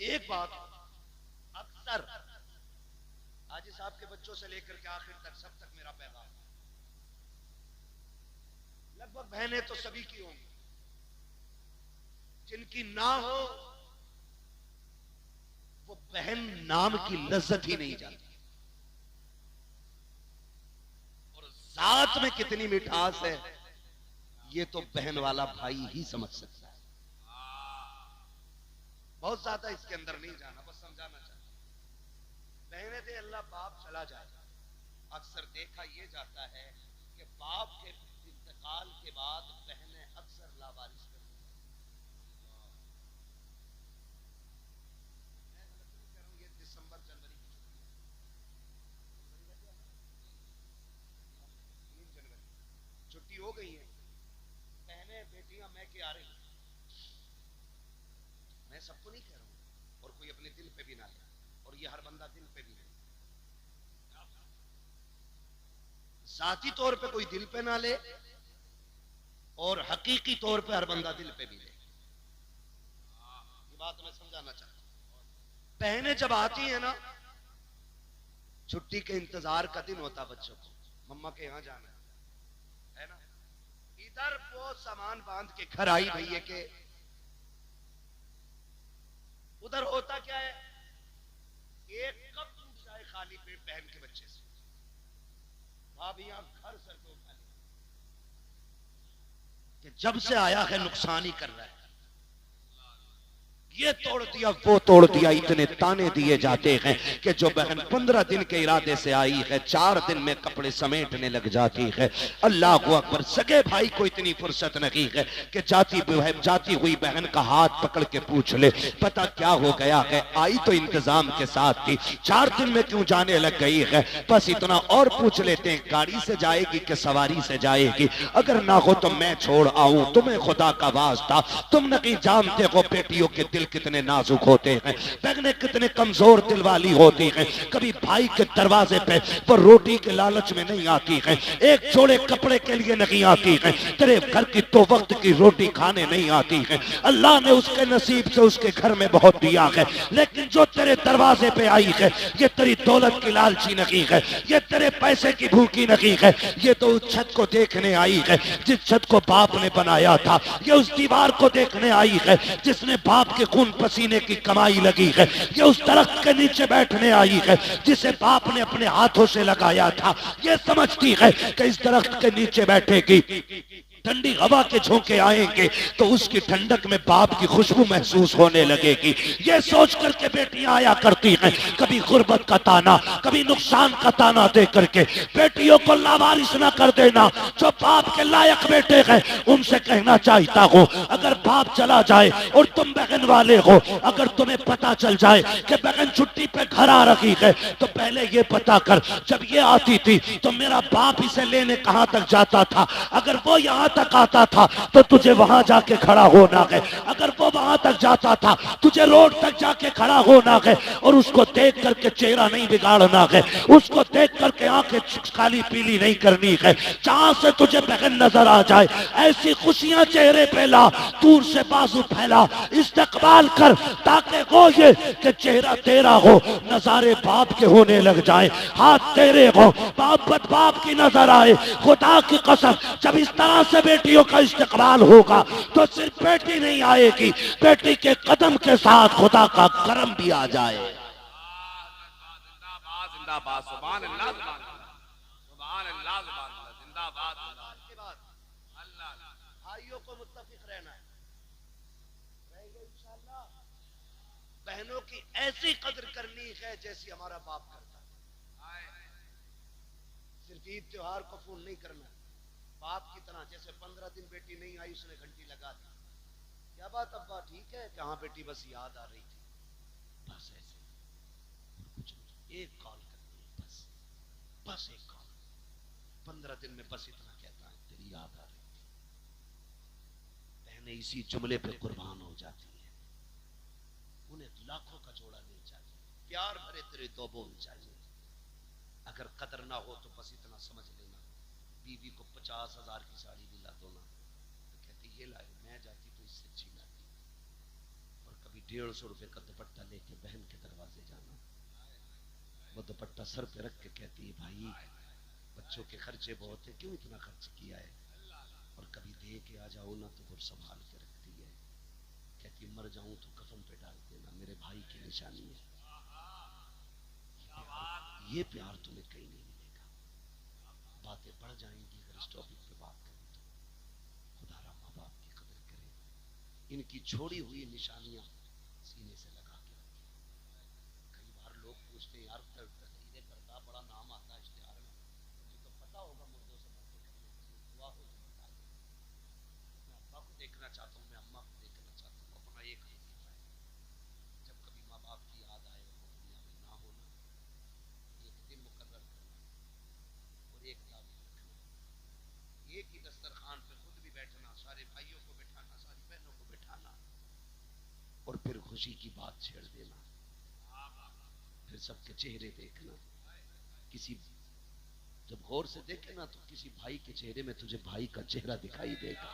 एक बात अक्सर हाजी साहब के बच्चों से लेकर के आखिर तक सब तक मेरा पैगाम, लगभग बहनें तो सभी की होंगी, जिनकी ना हो वो बहन नाम की लज्जत ही नहीं जाती। और जात में कितनी मिठास है ये तो बहन वाला भाई ही समझ सकता है। बहुत ज्यादा इसके अंदर नहीं जाना, बस समझाना चाहता। बहने दे अल्लाह बाप चला जाए, अक्सर देखा यह जाता है कि बाप के इंतकाल के बाद बहनें अक्सर लावारिस करती हैं। मैं गलत नहीं कह रहा हूं, ये दिसंबर जनवरी की छुट्टी है, 3 जनवरी छुट्टी हो गई है, बहनें बेटियां मैं के आ रही हैं, सबको नहीं कह रहा हूं, और कोई अपने दिल पे भी ना ले, और ये हर बंदा दिल पे भी ले, जाती तौर पे कोई दिल पे ना ले, और हकीकी तौर पे हर बंदा दिल पे भी ले। ये बात मैं समझाना चाहता हूं। बहनें जब आती है ना, छुट्टी के इंतजार का दिन होता बच्चों को, मम्मा के यहां जाना है ना, इधर वो सामान बांध के घर आई भैया के, उधर होता क्या है, एक कप टूट जाए खाली पेट बहन के बच्चे से, भाभी आप घर सर पे उठा लिया कि जब से आया है नुकसान ही कर रहा है, ये तोड़ दिया वो तोड़ दिया, इतने ताने दिए जाते हैं कि जो बहन 15 दिन के इरादे से आई है 4 दिन में कपड़े समेटने लग जाती है। अल्लाह को अकबर, सगे भाई को इतनी फुर्सत नहीं है कि जाती हुई बहन का हाथ पकड़ के पूछ ले पता क्या हो गया है, आई तो इंतजाम के साथ थी, 4 दिन में क्यों जाने लग गई है, बस इतना और पूछ लेते हैं गाड़ी से जाएगी कि सवारी से जाएगी, अगर ना हो तो मैं छोड़ आऊं, तुम्हें खुदा का वास्ता, तुम नहीं जानते हो बेटियों के दिल कितने नाजुक होते हैं, बहनें कितने कमजोर दिल वाली होती हैं, कभी भाई के दरवाजे पे वो रोटी के लालच में नहीं आती है, एक जोड़े कपड़े के लिए नहीं आती है, तेरे घर की 2 वक्त की रोटी खाने नहीं आती है, अल्लाह ने उसके नसीब से उसके घर में बहुत दिया है, लेकिन जो तेरे दरवाजे पे आई है ये तेरी दौलत की लालची नहीं है, ये तेरे पैसे की भूखी नहीं है, ये तो उस छत को देखने आई है जिस छत को बाप ने बनाया था, ये उस दीवार को देखने आई है जिसने बाप के खून पसीने की कमाई लगी है, ये उस दरख्त के नीचे बैठने आई है जिसे बाप ने अपने हाथों से लगाया था, ये समझती है कि इस दरख्त के नीचे बैठेगी, ठंडी हवा के झोंके आएंगे तो उसकी ठंडक में बाप की खुशबू महसूस होने लगेगी, ये सोच करके बेटियां आया करती हैं, कभी गुर्बत का ताना, कभी नुकसान का ताना दे करके, बेटियों को लावारिस ना कर देना, जो बाप के लायक बेटे हैं उनसे कहना चाहता हूं, अगर बाप चला जाए और तुम बहन वाले हो, अगर तुम्हें पता चल जाए कि बहन छुट्टी पे घर आ रही है तो पहले ये पता कर, जब ये आती थी तो मेरा बाप इसे लेने कहां तक जाता था, अगर वो यहाँ तक आता था तो तुझे वहां जाके खड़ा होना है, अगर वो वहां तक जाता था तुझे रोड तक जाके खड़ा होना है, और उसको देख करके चेहरा नहीं बिगाड़ना है, उसको देख करके आंखें काली पीली नहीं करनी है, जहां से तुझे बहन नजर आ जाए ऐसी खुशियां चेहरे पे ला, दूर से बाजू फैला, इस्तकबाल कर, ताकि हो ये कि चेहरा तेरा हो, नजारे बाप के होने लग जाए, हाथ तेरे हो, बाप बाप की नजर आए, खुदा की कसम जब इस तरह से बेटियों का इस्तकबाल होगा तो सिर्फ बेटी नहीं आएगी, बेटी के कदम के साथ खुदा का करम भी आ जाए। जिंदाबाद जिंदाबाद, सुभान अल्लाह, सुभान अल्लाह, जिंदाबाद, अल्लाह, भाइयों को मुत्तफिक रहना है, रहेगा इंशाअल्लाह, बहनों की ऐसी कदर करनी है जैसी हमारा बाप करता है, सिर्फ ईद त्योहार को फोन नहीं करना, बाप की तरह, जैसे 15 दिन बेटी नहीं आई उसने घंटी लगा दी, क्या बात अब्बा ठीक है, कहां बेटी बस याद आ रही थी, बस ऐसे, और कुछ नहीं, एक कॉल करनी है, बस एक कॉल, 15 दिन में बस इतना कहता है तेरी याद आ रही थी, बहनें इसी जुमले पे कुर्बान हो जाती है, उन्हें लाखों का जोड़ा नहीं चाहिए, प्यार भरे तेरे 2 बोल चाहिए, अगर कदर ना हो तो बस इतना समझ लेना, बीवी को 50,000 की साड़ी दिला दो ना तो कहती ये लाए, मैं जाती तो इससे अच्छी लाती, और कभी 150 रुपए का दुपट्टा लेके बहन के दरवाजे जाना, वो दुपट्टा सर पे रख के कहती है भाई बच्चों के खर्चे बहुत है, क्यों इतना खर्च किया है, और कभी दे के आ जाओ ना तो वो संभाल के रखती है, कहती मर जाऊं तो कफन पे डाल देना, मेरे भाई की निशानी है, ये प्यार तुम्हें कहीं नहीं मिलेगा, बातें बढ़ जाएंगी अगर इस टॉपिक पे बात करें तो, खुदारा माँ बाप की कदर करें, इनकी छोड़ी हुई निशानियां सीने से लगा के रखें, कई बार लोग पूछते हैं यार तस्वीरें करता बड़ा नाम आता है इश्तिहार में, मुझे तो पता होगा मुर्दों से बातें करने की, दुआ हो तो बता दो, मैं अब्बा को देखना चाहता हूँ, मैं अम्मा को देखना चाहता हूँ, अपना एक नहीं देखा है, जब कभी माँ बाप की याद आए और वो दुनिया में ना होना, एक दिन मुकर्रर करना और एक दावत रखना, एक ही दस्तरखान पे खुद भी बैठना, सारे भाइयों को बैठाना, सारी बहनों को बैठाना, और फिर खुशी की बात छेड़ देना, फिर सबके चेहरे देखना। किसी जब गौर से देखे ना तो किसी भाई के चेहरे में तुझे भाई का चेहरा दिखाई देगा,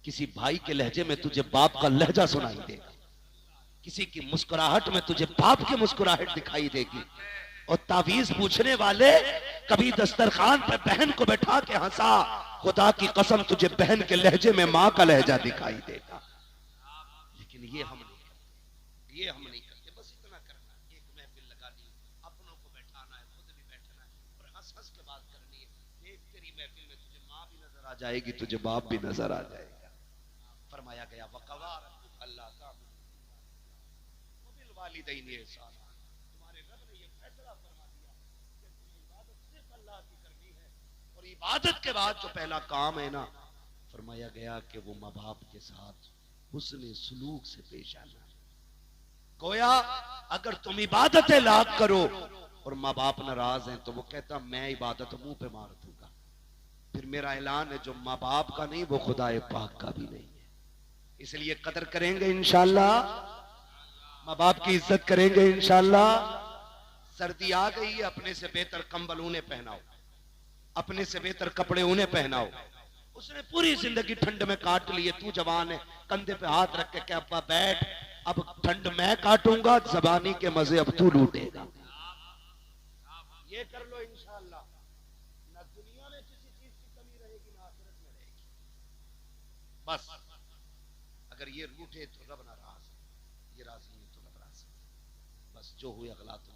किसी भाई के लहजे में तुझे बाप का लहजा सुनाई देगा, किसी की मुस्कुराहट में तुझे बाप की मुस्कुराहट दिखाई देगी। और तावीज पूछने वाले कभी दस्तरखान पे बहन को बैठा के हंसा, खुदा की कसम तुझे बहन के लहजे में मां का लहजा दिखाई देगा। लेकिन ये हम नहीं करते, ये हम नहीं करते। बस इतना करना, एक महफिल लगा दी, अपनों को बैठाना है, खुद भी बैठना है और हंस हंस के बात करनी है। देख तेरी महफिल में तुझे माँ भी नजर आ जाएगी, तुझे बाप भी नजर आ जाएगा। फरमाया गया वक़वार अल्लाह का बिल वालिदैन ihsan, तुम्हारे रब ने ये फैसला फरमा दिया कि तुम्हें इबादत सिर्फ अल्लाह की करनी है। और इबादत के बाद जो पहला काम है ना, फरमाया गया कि वो माँ बाप के साथ हुस्न सलूक से पेश आना। गोया अगर तुम इबादतें लाख करो और माँ बाप नाराज हैं तो वो कहता मैं इबादत मुंह पे मार दूंगा। फिर मेरा ऐलान है जो माँ बाप का नहीं वो खुदाए पाक का भी नहीं है। इसलिए कदर करेंगे इंशाअल्लाह, माँ बाप की इज्जत करेंगे इंशाअल्लाह। सर्दी आ गई है, अपने से बेहतर कंबल उन्हें पहनाओ, अपने से बेहतर कपड़े उन्हें पहनाओ। उसने पूरी जिंदगी ठंड में काट ली है, तू जवान है, कंधे पे हाथ रख के क्या अब्बा बैठ, अब ठंड मैं काटूंगा, जबानी के मजे अब तू लूटेगा। ये कर लो इंशाअल्लाह, ना दुनिया में किसी चीज की कमी रहेगी ना आखिरत में रहेगी। बस अगर ये रूठे तो रब नाराज है, ये राजी है तो रब राजी है। बस जो हुए अगला तो